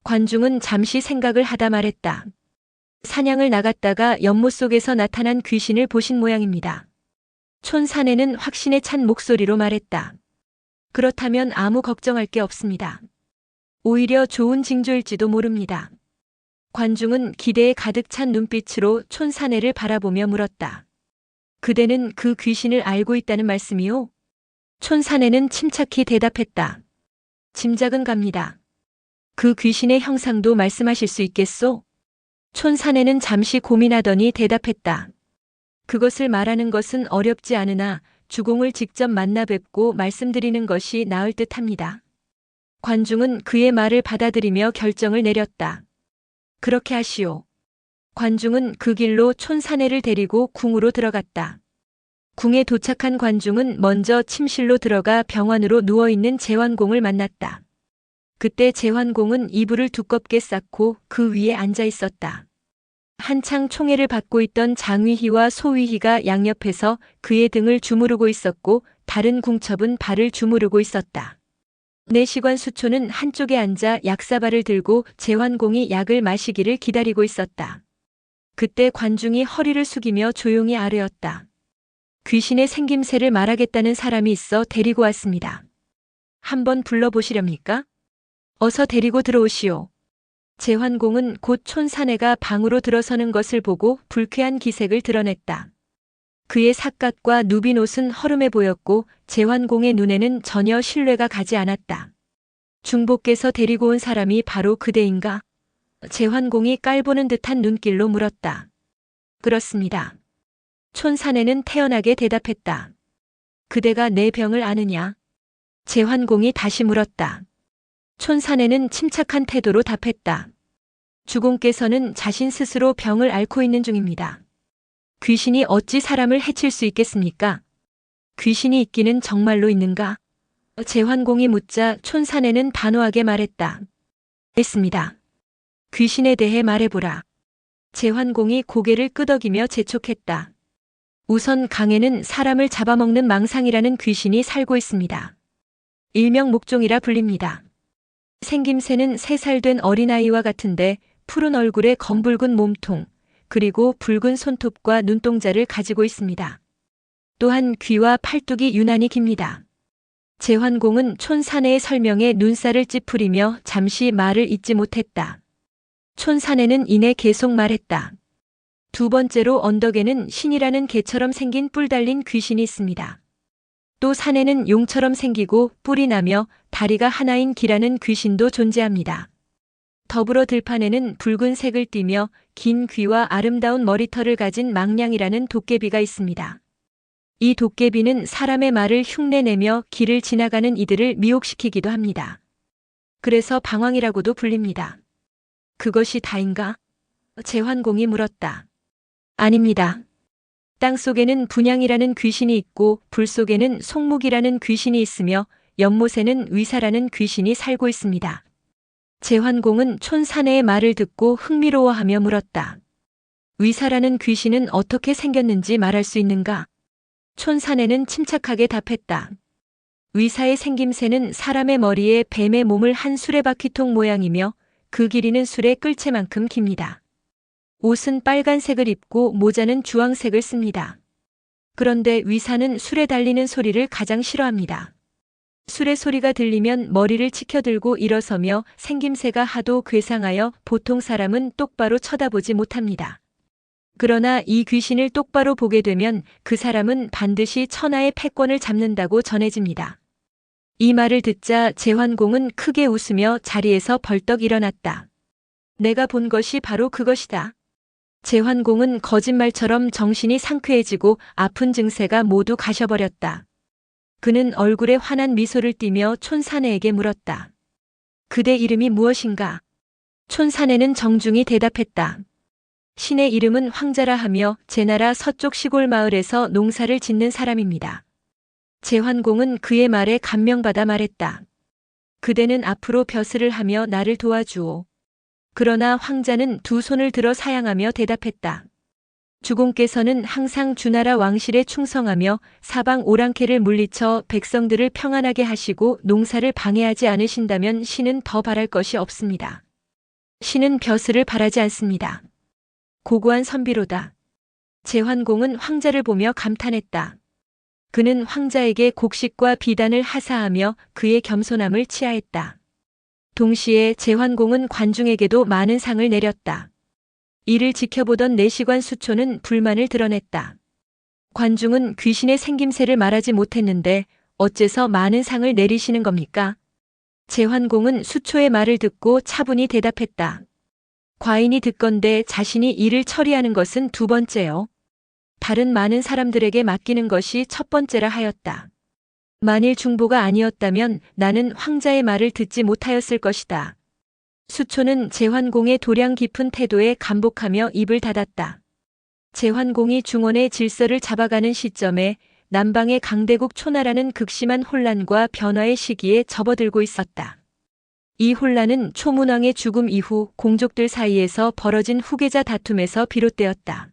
관중은 잠시 생각을 하다 말했다. 사냥을 나갔다가 연못 속에서 나타난 귀신을 보신 모양입니다. 촌사내는 확신에 찬 목소리로 말했다. 그렇다면 아무 걱정할 게 없습니다. 오히려 좋은 징조일지도 모릅니다. 관중은 기대에 가득 찬 눈빛으로 촌사내를 바라보며 물었다. 그대는 그 귀신을 알고 있다는 말씀이요? 촌사내는 침착히 대답했다. 짐작은 갑니다. 그 귀신의 형상도 말씀하실 수 있겠소? 촌사내는 잠시 고민하더니 대답했다. 그것을 말하는 것은 어렵지 않으나 주공을 직접 만나 뵙고 말씀드리는 것이 나을 듯합니다. 관중은 그의 말을 받아들이며 결정을 내렸다. 그렇게 하시오. 관중은 그 길로 촌사내를 데리고 궁으로 들어갔다. 궁에 도착한 관중은 먼저 침실로 들어가 병환으로 누워있는 제환공을 만났다. 그때 제환공은 이불을 두껍게 쌓고 그 위에 앉아 있었다. 한창 총애를 받고 있던 장위희와 소위희가 양옆에서 그의 등을 주무르고 있었고 다른 궁첩은 발을 주무르고 있었다. 내시관 수초는 한쪽에 앉아 약사발을 들고 제환공이 약을 마시기를 기다리고 있었다. 그때 관중이 허리를 숙이며 조용히 아뢰었다. 귀신의 생김새를 말하겠다는 사람이 있어 데리고 왔습니다. 한번 불러보시렵니까? 어서 데리고 들어오시오. 제환공은 곧 촌사내가 방으로 들어서는 것을 보고 불쾌한 기색을 드러냈다. 그의 삿갓과 누빈 옷은 허름해 보였고 제환공의 눈에는 전혀 신뢰가 가지 않았다. 중보께서 데리고 온 사람이 바로 그대인가? 제환공이 깔보는 듯한 눈길로 물었다. 그렇습니다. 촌사내는 태연하게 대답했다. 그대가 내 병을 아느냐? 제환공이 다시 물었다. 촌사내는 침착한 태도로 답했다. 주공께서는 자신 스스로 병을 앓고 있는 중입니다. 귀신이 어찌 사람을 해칠 수 있겠습니까? 귀신이 있기는 정말로 있는가? 제환공이 묻자 촌사내는 단호하게 말했다. 있습니다. 귀신에 대해 말해보라. 제환공이 고개를 끄덕이며 재촉했다. 우선 강에는 사람을 잡아먹는 망상이라는 귀신이 살고 있습니다. 일명 목종이라 불립니다. 생김새는 3살 된 어린아이와 같은데 푸른 얼굴에 검붉은 몸통, 그리고 붉은 손톱과 눈동자를 가지고 있습니다. 또한 귀와 팔뚝이 유난히 깁니다. 제환공은 촌사내의 설명에 눈살을 찌푸리며 잠시 말을 잇지 못했다. 촌사내는 이내 계속 말했다. 두 번째로 언덕에는 신이라는 개처럼 생긴 뿔 달린 귀신이 있습니다. 또 산에는 용처럼 생기고 뿔이 나며 다리가 하나인 기라는 귀신도 존재합니다. 더불어 들판에는 붉은색을 띠며 긴 귀와 아름다운 머리털을 가진 망냥이라는 도깨비가 있습니다. 이 도깨비는 사람의 말을 흉내내며 길을 지나가는 이들을 미혹시키기도 합니다. 그래서 방황이라고도 불립니다. 그것이 다인가? 제환공이 물었다. 아닙니다. 땅 속에는 분양이라는 귀신이 있고 불 속에는 송묵이라는 귀신이 있으며 연못에는 위사라는 귀신이 살고 있습니다. 제환공은 촌사내의 말을 듣고 흥미로워하며 물었다. 위사라는 귀신은 어떻게 생겼는지 말할 수 있는가? 촌사내는 침착하게 답했다. 위사의 생김새는 사람의 머리에 뱀의 몸을 한 수레바퀴통 모양이며 그 길이는 수레 끌채만큼 깁니다. 옷은 빨간색을 입고 모자는 주황색을 씁니다. 그런데 위사는 술에 달리는 소리를 가장 싫어합니다. 술의 소리가 들리면 머리를 치켜들고 일어서며 생김새가 하도 괴상하여 보통 사람은 똑바로 쳐다보지 못합니다. 그러나 이 귀신을 똑바로 보게 되면 그 사람은 반드시 천하의 패권을 잡는다고 전해집니다. 이 말을 듣자 제환공은 크게 웃으며 자리에서 벌떡 일어났다. 내가 본 것이 바로 그것이다. 제환공은 거짓말처럼 정신이 상쾌해지고 아픈 증세가 모두 가셔버렸다. 그는 얼굴에 환한 미소를 띠며 촌사내에게 물었다. 그대 이름이 무엇인가? 촌사내는 정중히 대답했다. 신의 이름은 황자라 하며 제 나라 서쪽 시골 마을에서 농사를 짓는 사람입니다. 제환공은 그의 말에 감명받아 말했다. 그대는 앞으로 벼슬을 하며 나를 도와주오. 그러나 황자는 두 손을 들어 사양하며 대답했다. 주공께서는 항상 주나라 왕실에 충성하며 사방 오랑캐를 물리쳐 백성들을 평안하게 하시고 농사를 방해하지 않으신다면 신은 더 바랄 것이 없습니다. 신은 벼슬을 바라지 않습니다. 고고한 선비로다. 제환공은 황자를 보며 감탄했다. 그는 황자에게 곡식과 비단을 하사하며 그의 겸손함을 치하했다. 동시에 제환공은 관중에게도 많은 상을 내렸다. 이를 지켜보던 내시관 수초는 불만을 드러냈다. 관중은 귀신의 생김새를 말하지 못했는데 어째서 많은 상을 내리시는 겁니까? 제환공은 수초의 말을 듣고 차분히 대답했다. 과인이 듣건대 자신이 일을 처리하는 것은 두 번째요. 다른 많은 사람들에게 맡기는 것이 첫 번째라 하였다. 만일 중보가 아니었다면 나는 황자의 말을 듣지 못하였을 것이다. 수초는 제환공의 도량 깊은 태도에 감복하며 입을 닫았다. 제환공이 중원의 질서를 잡아가는 시점에 남방의 강대국 초나라는 극심한 혼란과 변화의 시기에 접어들고 있었다. 이 혼란은 초문왕의 죽음 이후 공족들 사이에서 벌어진 후계자 다툼에서 비롯되었다.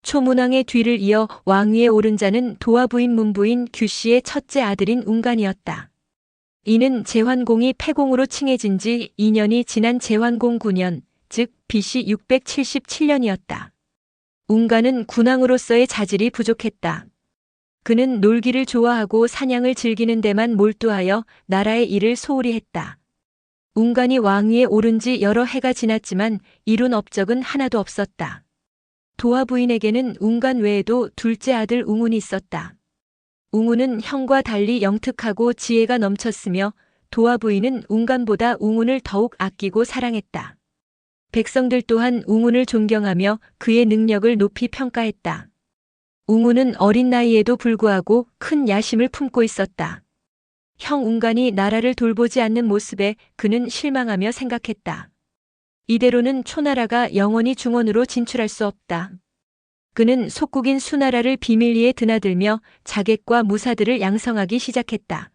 초문왕의 뒤를 이어 왕위에 오른 자는 도화부인 문부인 규씨의 첫째 아들인 웅간이었다. 이는 제환공이 패공으로 칭해진 지 2년이 지난 제환공 9년, 즉 BC 677년이었다. 웅간은 군왕으로서의 자질이 부족했다. 그는 놀기를 좋아하고 사냥을 즐기는 데만 몰두하여 나라의 일을 소홀히 했다. 웅간이 왕위에 오른 지 여러 해가 지났지만 이룬 업적은 하나도 없었다. 도화 부인에게는 웅간 외에도 둘째 아들 웅운이 있었다. 웅운은 형과 달리 영특하고 지혜가 넘쳤으며 도화 부인은 웅간보다 웅운을 더욱 아끼고 사랑했다. 백성들 또한 웅운을 존경하며 그의 능력을 높이 평가했다. 웅운은 어린 나이에도 불구하고 큰 야심을 품고 있었다. 형 웅간이 나라를 돌보지 않는 모습에 그는 실망하며 생각했다. 이대로는 초나라가 영원히 중원으로 진출할 수 없다. 그는 속국인 수나라를 비밀리에 드나들며 자객과 무사들을 양성하기 시작했다.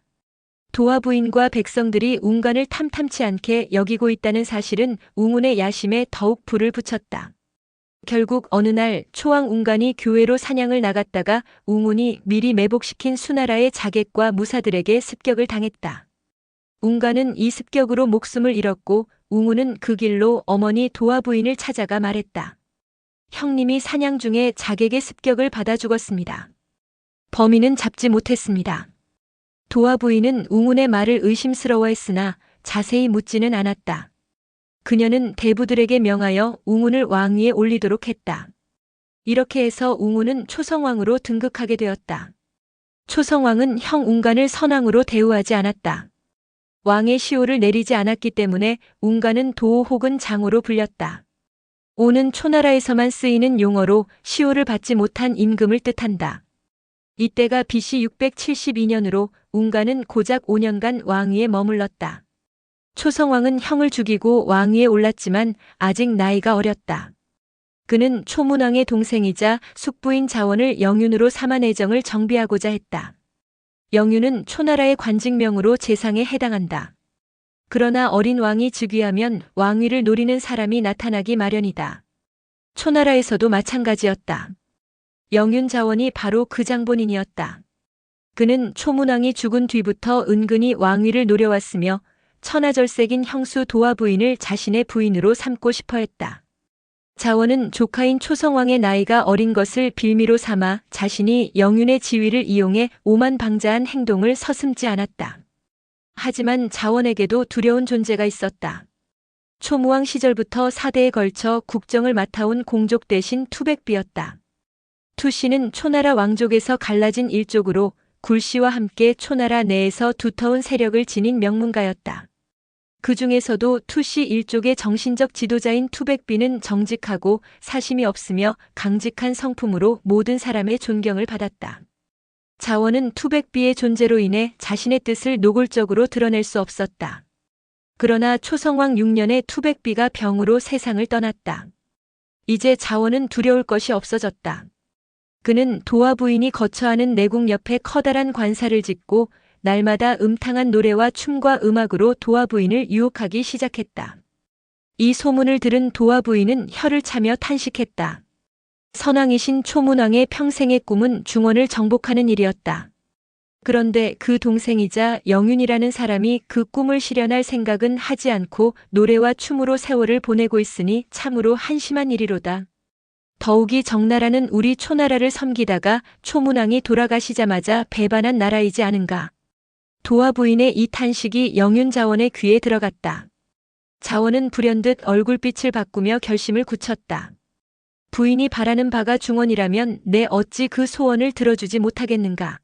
도화 부인과 백성들이 웅간을 탐탐치 않게 여기고 있다는 사실은 웅운의 야심에 더욱 불을 붙였다. 결국 어느 날 초왕 웅간이 교회로 사냥을 나갔다가 웅운이 미리 매복시킨 수나라의 자객과 무사들에게 습격을 당했다. 웅간은 이 습격으로 목숨을 잃었고 웅운은 그 길로 어머니 도화 부인을 찾아가 말했다. 형님이 사냥 중에 자객의 습격을 받아 죽었습니다. 범인은 잡지 못했습니다. 도화 부인은 웅운의 말을 의심스러워했으나 자세히 묻지는 않았다. 그녀는 대부들에게 명하여 웅운을 왕위에 올리도록 했다. 이렇게 해서 웅운은 초성왕으로 등극하게 되었다. 초성왕은 형 웅간을 선왕으로 대우하지 않았다. 왕의 시호를 내리지 않았기 때문에 웅간은 도 혹은 장호로 불렸다. 오는 초나라에서만 쓰이는 용어로 시호를 받지 못한 임금을 뜻한다. 이때가 BC 672년으로 웅간은 고작 5년간 왕위에 머물렀다. 초성왕은 형을 죽이고 왕위에 올랐지만 아직 나이가 어렸다. 그는 초문왕의 동생이자 숙부인 자원을 영윤으로 삼아 내정을 정비하고자 했다. 영윤은 초나라의 관직명으로 재상에 해당한다. 그러나 어린 왕이 즉위하면 왕위를 노리는 사람이 나타나기 마련이다. 초나라에서도 마찬가지였다. 영윤 자원이 바로 그 장본인이었다. 그는 초문왕이 죽은 뒤부터 은근히 왕위를 노려왔으며 천하절색인 형수 도화 부인을 자신의 부인으로 삼고 싶어 했다. 자원은 조카인 초성왕의 나이가 어린 것을 빌미로 삼아 자신이 영윤의 지위를 이용해 오만방자한 행동을 서슴지 않았다. 하지만 자원에게도 두려운 존재가 있었다. 초무왕 시절부터 4대에 걸쳐 국정을 맡아온 공족 대신 투백비였다. 투씨는 초나라 왕족에서 갈라진 일족으로 굴씨와 함께 초나라 내에서 두터운 세력을 지닌 명문가였다. 그 중에서도 투씨 일족의 정신적 지도자인 투백비는 정직하고 사심이 없으며 강직한 성품으로 모든 사람의 존경을 받았다. 자원은 투백비의 존재로 인해 자신의 뜻을 노골적으로 드러낼 수 없었다. 그러나 초성왕 6년에 투백비가 병으로 세상을 떠났다. 이제 자원은 두려울 것이 없어졌다. 그는 도화 부인이 거처하는 내궁 옆에 커다란 관사를 짓고 날마다 음탕한 노래와 춤과 음악으로 도화 부인을 유혹하기 시작했다. 이 소문을 들은 도화 부인은 혀를 차며 탄식했다. 선왕이신 초문왕의 평생의 꿈은 중원을 정복하는 일이었다. 그런데 그 동생이자 영윤이라는 사람이 그 꿈을 실현할 생각은 하지 않고 노래와 춤으로 세월을 보내고 있으니 참으로 한심한 일이로다. 더욱이 정나라는 우리 초나라를 섬기다가 초문왕이 돌아가시자마자 배반한 나라이지 않은가. 도화 부인의 이 탄식이 영윤 자원의 귀에 들어갔다. 자원은 불현듯 얼굴빛을 바꾸며 결심을 굳혔다. 부인이 바라는 바가 중원이라면 내 어찌 그 소원을 들어주지 못하겠는가.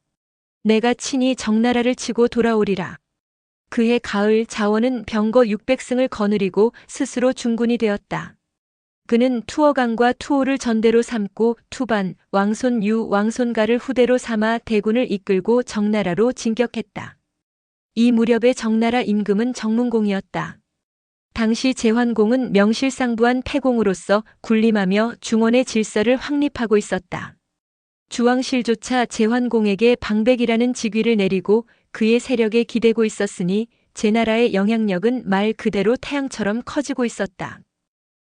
내가 친히 정나라를 치고 돌아오리라. 그해 가을 자원은 병거 600승을 거느리고 스스로 중군이 되었다. 그는 투어강과 투호를 전대로 삼고 투반, 왕손 유, 왕손가를 후대로 삼아 대군을 이끌고 정나라로 진격했다. 이 무렵의 정나라 임금은 정문공이었다. 당시 제환공은 명실상부한 패공으로서 군림하며 중원의 질서를 확립하고 있었다. 주왕실조차 제환공에게 방백이라는 직위를 내리고 그의 세력에 기대고 있었으니 제나라의 영향력은 말 그대로 태양처럼 커지고 있었다.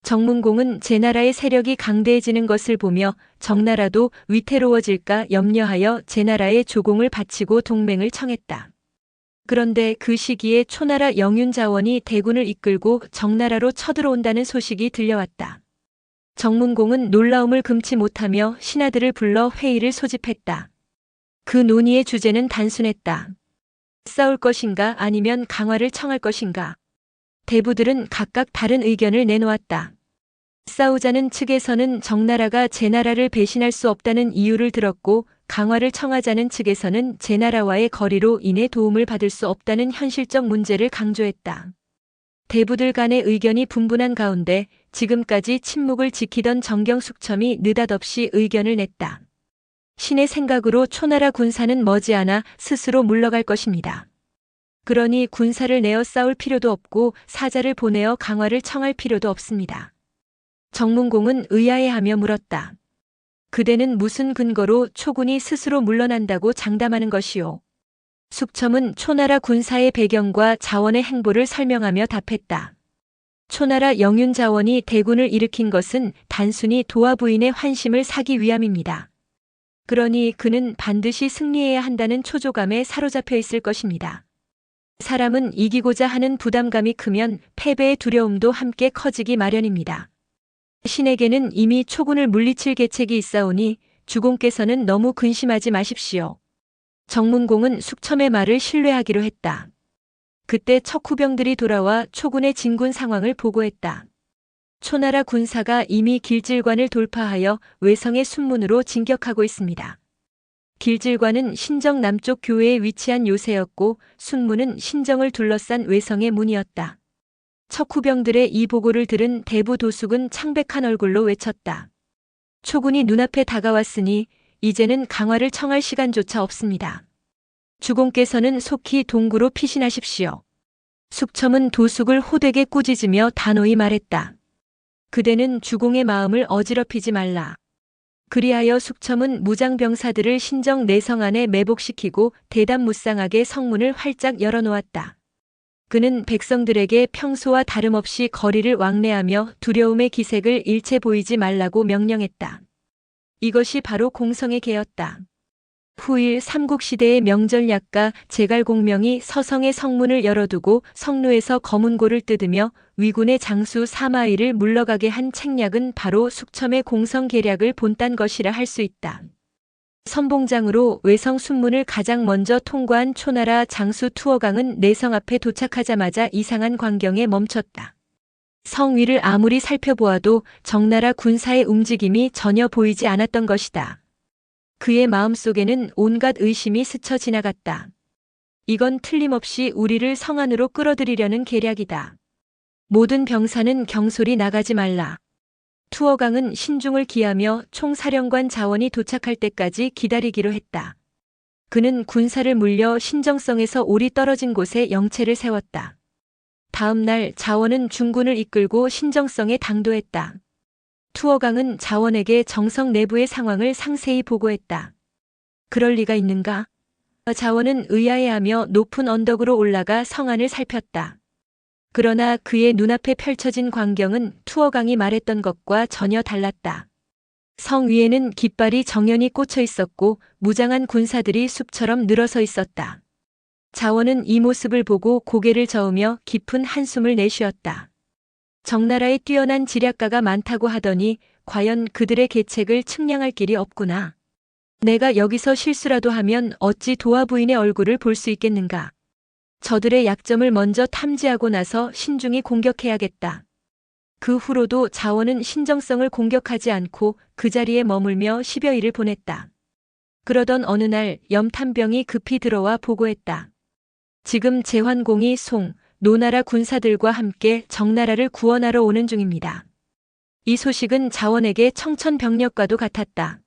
정문공은 제나라의 세력이 강대해지는 것을 보며 정나라도 위태로워질까 염려하여 제나라에 조공을 바치고 동맹을 청했다. 그런데 그 시기에 초나라 영윤자원이 대군을 이끌고 정나라로 쳐들어온다는 소식이 들려왔다. 정문공은 놀라움을 금치 못하며 신하들을 불러 회의를 소집했다. 그 논의의 주제는 단순했다. 싸울 것인가 아니면 강화를 청할 것인가. 대부들은 각각 다른 의견을 내놓았다. 싸우자는 측에서는 정나라가 제나라를 배신할 수 없다는 이유를 들었고 강화를 청하자는 측에서는 제나라와의 거리로 인해 도움을 받을 수 없다는 현실적 문제를 강조했다. 대부들 간의 의견이 분분한 가운데 지금까지 침묵을 지키던 정경숙첨이 느닷없이 의견을 냈다. 신의 생각으로 초나라 군사는 머지않아 스스로 물러갈 것입니다. 그러니 군사를 내어 싸울 필요도 없고 사자를 보내어 강화를 청할 필요도 없습니다. 정문공은 의아해하며 물었다. 그대는 무슨 근거로 초군이 스스로 물러난다고 장담하는 것이오? 숙첨은 초나라 군사의 배경과 자원의 행보를 설명하며 답했다. 초나라 영윤자원이 대군을 일으킨 것은 단순히 도화 부인의 환심을 사기 위함입니다. 그러니 그는 반드시 승리해야 한다는 초조감에 사로잡혀 있을 것입니다. 사람은 이기고자 하는 부담감이 크면 패배의 두려움도 함께 커지기 마련입니다. 신에게는 이미 초군을 물리칠 계책이 있사오니 주공께서는 너무 근심하지 마십시오. 정문공은 숙첨의 말을 신뢰하기로 했다. 그때 척후병들이 돌아와 초군의 진군 상황을 보고했다. 초나라 군사가 이미 길질관을 돌파하여 외성의 순문으로 진격하고 있습니다. 길질관은 신정 남쪽 교외에 위치한 요새였고 순문은 신정을 둘러싼 외성의 문이었다. 척후병들의 이 보고를 들은 대부 도숙은 창백한 얼굴로 외쳤다. 초군이 눈앞에 다가왔으니 이제는 강화를 청할 시간조차 없습니다. 주공께서는 속히 동구로 피신하십시오. 숙첨은 도숙을 호되게 꾸짖으며 단호히 말했다. 그대는 주공의 마음을 어지럽히지 말라. 그리하여 숙첨은 무장병사들을 신정 내성 안에 매복시키고 대담무쌍하게 성문을 활짝 열어놓았다. 그는 백성들에게 평소와 다름없이 거리를 왕래하며 두려움의 기색을 일체 보이지 말라고 명령했다. 이것이 바로 공성의 계였다. 후일 삼국시대의 명전략가 제갈공명이 서성의 성문을 열어두고 성루에서 검은고를 뜯으며 위군의 장수 사마의를 물러가게 한 책략은 바로 숙첨의 공성 계략을 본딴 것이라 할 수 있다. 선봉장으로 외성 순문을 가장 먼저 통과한 초나라 장수 투어강은 내성 앞에 도착하자마자 이상한 광경에 멈췄다. 성 위를 아무리 살펴보아도 정나라 군사의 움직임이 전혀 보이지 않았던 것이다. 그의 마음속에는 온갖 의심이 스쳐 지나갔다. 이건 틀림없이 우리를 성 안으로 끌어들이려는 계략이다. 모든 병사는 경솔히 나가지 말라. 투어강은 신중을 기하며 총사령관 자원이 도착할 때까지 기다리기로 했다. 그는 군사를 물려 신정성에서 올이 떨어진 곳에 영체를 세웠다. 다음 날 자원은 중군을 이끌고 신정성에 당도했다. 투어강은 자원에게 정성 내부의 상황을 상세히 보고했다. 그럴 리가 있는가? 자원은 의아해하며 높은 언덕으로 올라가 성안을 살폈다. 그러나 그의 눈앞에 펼쳐진 광경은 투어강이 말했던 것과 전혀 달랐다. 성 위에는 깃발이 정연히 꽂혀 있었고 무장한 군사들이 숲처럼 늘어서 있었다. 자원은 이 모습을 보고 고개를 저으며 깊은 한숨을 내쉬었다. 정나라에 뛰어난 지략가가 많다고 하더니 과연 그들의 계책을 측량할 길이 없구나. 내가 여기서 실수라도 하면 어찌 도화 부인의 얼굴을 볼 수 있겠는가. 저들의 약점을 먼저 탐지하고 나서 신중히 공격해야겠다. 그 후로도 자원은 신정성을 공격하지 않고 그 자리에 머물며 10여일을 보냈다. 그러던 어느 날 염탐병이 급히 들어와 보고했다. 지금 제환공이 송, 노나라 군사들과 함께 정나라를 구원하러 오는 중입니다. 이 소식은 자원에게 청천벽력과도 같았다.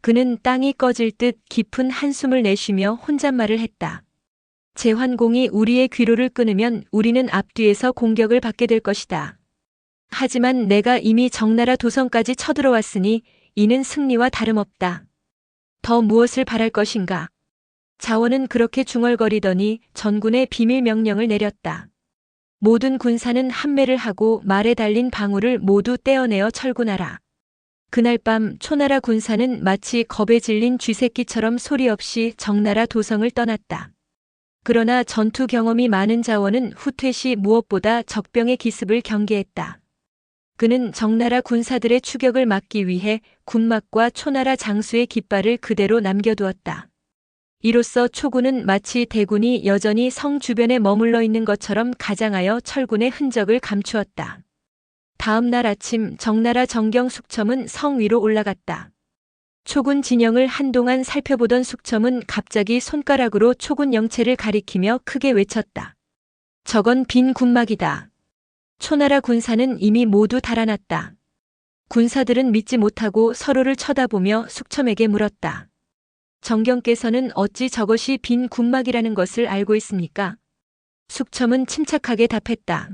그는 땅이 꺼질 듯 깊은 한숨을 내쉬며 혼잣말을 했다. 제환공이 우리의 귀로를 끊으면 우리는 앞뒤에서 공격을 받게 될 것이다. 하지만 내가 이미 정나라 도성까지 쳐들어왔으니 이는 승리와 다름없다. 더 무엇을 바랄 것인가? 자원은 그렇게 중얼거리더니 전군에 비밀 명령을 내렸다. 모든 군사는 함매를 하고 말에 달린 방울을 모두 떼어내어 철군하라. 그날 밤 초나라 군사는 마치 겁에 질린 쥐새끼처럼 소리 없이 정나라 도성을 떠났다. 그러나 전투 경험이 많은 자원은 후퇴 시 무엇보다 적병의 기습을 경계했다. 그는 정나라 군사들의 추격을 막기 위해 군막과 초나라 장수의 깃발을 그대로 남겨두었다. 이로써 초군은 마치 대군이 여전히 성 주변에 머물러 있는 것처럼 가장하여 철군의 흔적을 감추었다. 다음 날 아침 정나라 정경 숙첨은 성 위로 올라갔다. 초군 진영을 한동안 살펴보던 숙첨은 갑자기 손가락으로 초군 영체를 가리키며 크게 외쳤다. 저건 빈 군막이다. 초나라 군사는 이미 모두 달아났다. 군사들은 믿지 못하고 서로를 쳐다보며 숙첨에게 물었다. 정경께서는 어찌 저것이 빈 군막이라는 것을 알고 있습니까? 숙첨은 침착하게 답했다.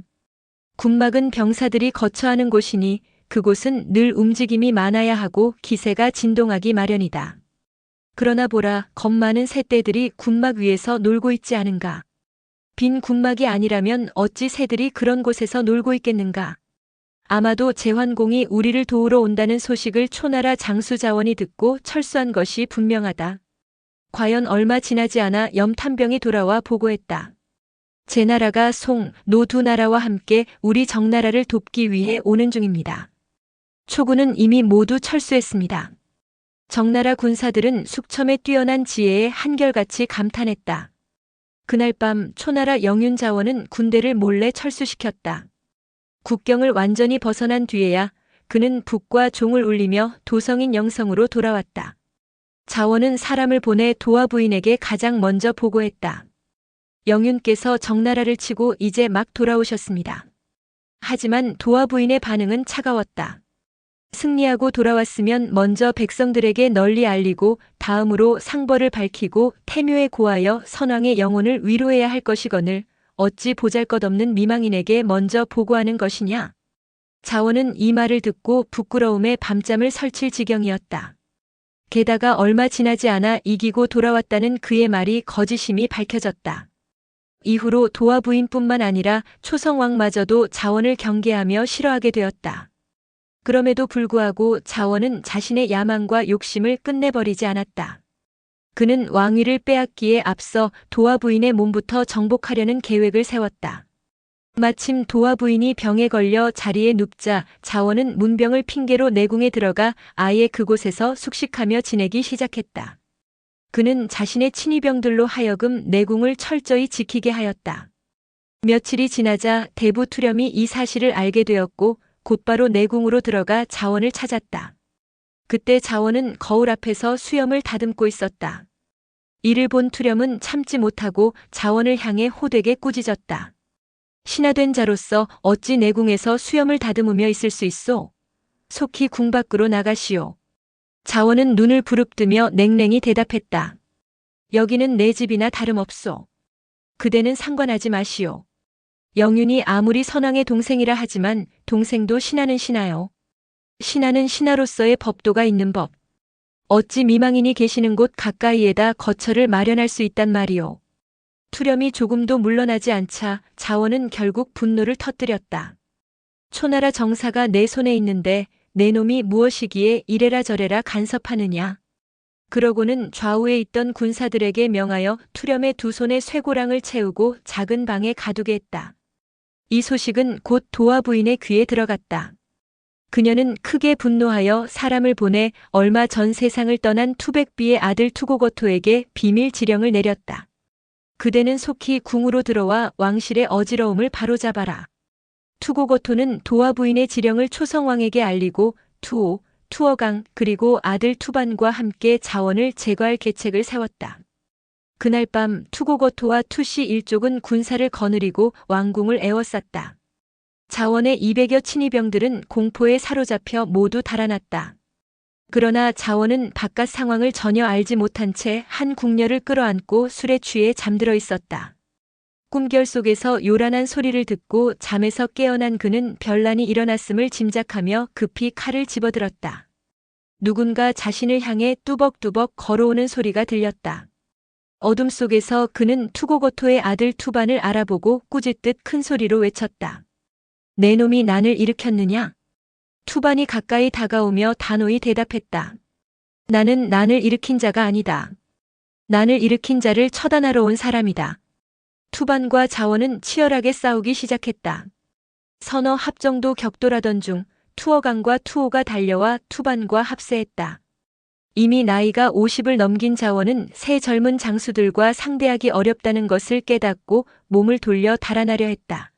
군막은 병사들이 거처하는 곳이니 그곳은 늘 움직임이 많아야 하고 기세가 진동하기 마련이다. 그러나 보라, 겁 많은 새떼들이 군막 위에서 놀고 있지 않은가? 빈 군막이 아니라면 어찌 새들이 그런 곳에서 놀고 있겠는가? 아마도 제환공이 우리를 도우러 온다는 소식을 초나라 장수 자원이 듣고 철수한 것이 분명하다. 과연 얼마 지나지 않아 염탐병이 돌아와 보고했다. 제나라가 송, 노 두 나라와 함께 우리 정나라를 돕기 위해 오는 중입니다. 초군은 이미 모두 철수했습니다. 정나라 군사들은 숙첨의 뛰어난 지혜에 한결같이 감탄했다. 그날 밤 초나라 영윤 자원은 군대를 몰래 철수시켰다. 국경을 완전히 벗어난 뒤에야 그는 북과 종을 울리며 도성인 영성으로 돌아왔다. 자원은 사람을 보내 도화 부인에게 가장 먼저 보고했다. 영윤께서 정나라를 치고 이제 막 돌아오셨습니다. 하지만 도화 부인의 반응은 차가웠다. 승리하고 돌아왔으면 먼저 백성들에게 널리 알리고 다음으로 상벌을 밝히고 태묘에 고하여 선왕의 영혼을 위로해야 할 것이거늘 어찌 보잘것없는 미망인에게 먼저 보고하는 것이냐. 자원은 이 말을 듣고 부끄러움에 밤잠을 설칠 지경이었다. 게다가 얼마 지나지 않아 이기고 돌아왔다는 그의 말이 거짓임이 밝혀졌다. 이후로 도화 부인뿐만 아니라 초성왕마저도 자원을 경계하며 싫어하게 되었다. 그럼에도 불구하고 자원은 자신의 야망과 욕심을 끝내버리지 않았다. 그는 왕위를 빼앗기에 앞서 도화 부인의 몸부터 정복하려는 계획을 세웠다. 마침 도화 부인이 병에 걸려 자리에 눕자 자원은 문병을 핑계로 내궁에 들어가 아예 그곳에서 숙식하며 지내기 시작했다. 그는 자신의 친위병들로 하여금 내궁을 철저히 지키게 하였다. 며칠이 지나자 대부 투렴이 이 사실을 알게 되었고 곧바로 내궁으로 들어가 자원을 찾았다. 그때 자원은 거울 앞에서 수염을 다듬고 있었다. 이를 본 투렴은 참지 못하고 자원을 향해 호되게 꾸짖었다. 신하된 자로서 어찌 내궁에서 수염을 다듬으며 있을 수 있소? 속히 궁 밖으로 나가시오. 자원은 눈을 부릅뜨며 냉랭히 대답했다. 여기는 내 집이나 다름없소. 그대는 상관하지 마시오. 영윤이 아무리 선왕의 동생이라 하지만 동생도 신하는 신하요. 신하는 신하로서의 법도가 있는 법. 어찌 미망인이 계시는 곳 가까이에다 거처를 마련할 수 있단 말이오. 투렴이 조금도 물러나지 않자 자원은 결국 분노를 터뜨렸다. 초나라 정사가 내 손에 있는데 내 놈이 무엇이기에 이래라 저래라 간섭하느냐. 그러고는 좌우에 있던 군사들에게 명하여 투렴의 두 손에 쇠고랑을 채우고 작은 방에 가두게 했다. 이 소식은 곧 도화 부인의 귀에 들어갔다. 그녀는 크게 분노하여 사람을 보내 얼마 전 세상을 떠난 투백비의 아들 투고거토에게 비밀 지령을 내렸다. 그대는 속히 궁으로 들어와 왕실의 어지러움을 바로잡아라. 투고거토는 도화 부인의 지령을 초성왕에게 알리고 투오, 투어강 그리고 아들 투반과 함께 자원을 제거할 계책을 세웠다. 그날 밤 투고거토와 투씨 일족은 군사를 거느리고 왕궁을 에워쌌다. 자원의 200여 친위병들은 공포에 사로잡혀 모두 달아났다. 그러나 자원은 바깥 상황을 전혀 알지 못한 채 한 궁녀를 끌어안고 술에 취해 잠들어 있었다. 꿈결 속에서 요란한 소리를 듣고 잠에서 깨어난 그는 별난이 일어났음을 짐작하며 급히 칼을 집어들었다. 누군가 자신을 향해 뚜벅뚜벅 걸어오는 소리가 들렸다. 어둠 속에서 그는 투고고토의 아들 투반을 알아보고 꾸짖듯 큰 소리로 외쳤다. 내 놈이 난을 일으켰느냐? 투반이 가까이 다가오며 단호히 대답했다. 나는 난을 일으킨 자가 아니다. 난을 일으킨 자를 처단하러 온 사람이다. 투반과 자원은 치열하게 싸우기 시작했다. 서너 합 정도 격돌하던 중 투어강과 투오가 달려와 투반과 합세했다. 이미 나이가 50을 넘긴 자원은 새 젊은 장수들과 상대하기 어렵다는 것을 깨닫고 몸을 돌려 달아나려 했다.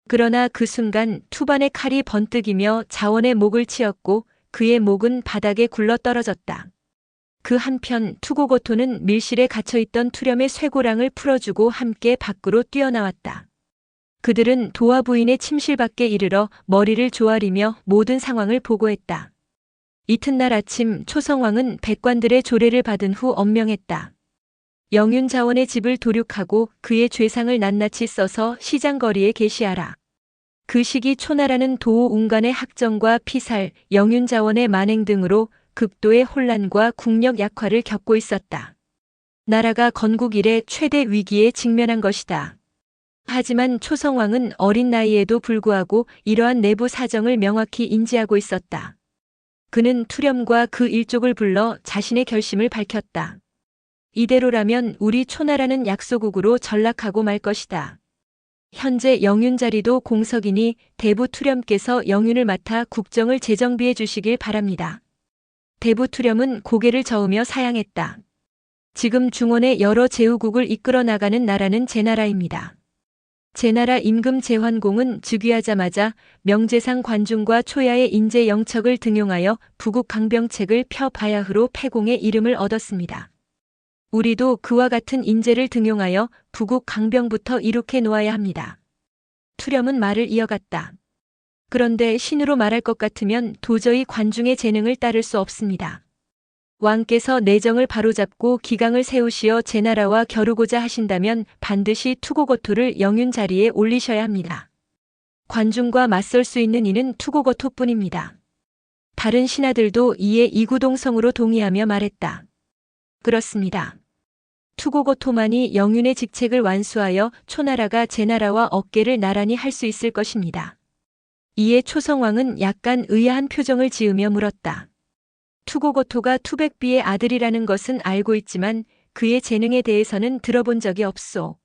그러나 그 순간 투반의 칼이 번뜩이며 자원의 목을 치었고 그의 목은 바닥에 굴러 떨어졌다. 그 한편 투고고토는 밀실에 갇혀있던 투렴의 쇠고랑을 풀어주고 함께 밖으로 뛰어나왔다. 그들은 도화 부인의 침실 밖에 이르러 머리를 조아리며 모든 상황을 보고했다. 이튿날 아침 초성왕은 백관들의 조례를 받은 후 엄명했다. 영윤자원의 집을 도륙하고 그의 죄상을 낱낱이 써서 시장거리에 게시하라. 그 시기 초나라는 도호 운간의 학정과 피살, 영윤자원의 만행 등으로 극도의 혼란과 국력 약화를 겪고 있었다. 나라가 건국 이래 최대 위기에 직면한 것이다. 하지만 초성왕은 어린 나이에도 불구하고 이러한 내부 사정을 명확히 인지하고 있었다. 그는 투렴과 그 일족을 불러 자신의 결심을 밝혔다. 이대로라면 우리 초나라는 약소국으로 전락하고 말 것이다. 현재 영윤 자리도 공석이니 대부 투렴께서 영윤을 맡아 국정을 재정비해 주시길 바랍니다. 대부 투렴은 고개를 저으며 사양했다. 지금 중원의 여러 제후국을 이끌어 나가는 나라는 제 나라입니다. 제 나라 임금 제환공은 즉위하자마자 명제상 관중과 초야의 인재 영척을 등용하여 부국 강병책을 펴 바야흐로 패공의 이름을 얻었습니다. 우리도 그와 같은 인재를 등용하여 부국 강병부터 이룩해 놓아야 합니다. 투렴은 말을 이어갔다. 그런데 신으로 말할 것 같으면 도저히 관중의 재능을 따를 수 없습니다. 왕께서 내정을 바로잡고 기강을 세우시어 제 나라와 겨루고자 하신다면 반드시 투고고토를 영윤 자리에 올리셔야 합니다. 관중과 맞설 수 있는 이는 투고고토뿐입니다. 다른 신하들도 이에 이구동성으로 동의하며 말했다. 그렇습니다. 투고고토만이 영윤의 직책을 완수하여 초나라가 제 나라와 어깨를 나란히 할 수 있을 것입니다. 이에 초성왕은 약간 의아한 표정을 지으며 물었다. 투고고토가 투백비의 아들이라는 것은 알고 있지만 그의 재능에 대해서는 들어본 적이 없소.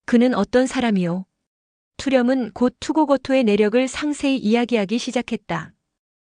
그는 어떤 사람이오? 투렴은 곧 투고고토의 내력을 상세히 이야기하기 시작했다.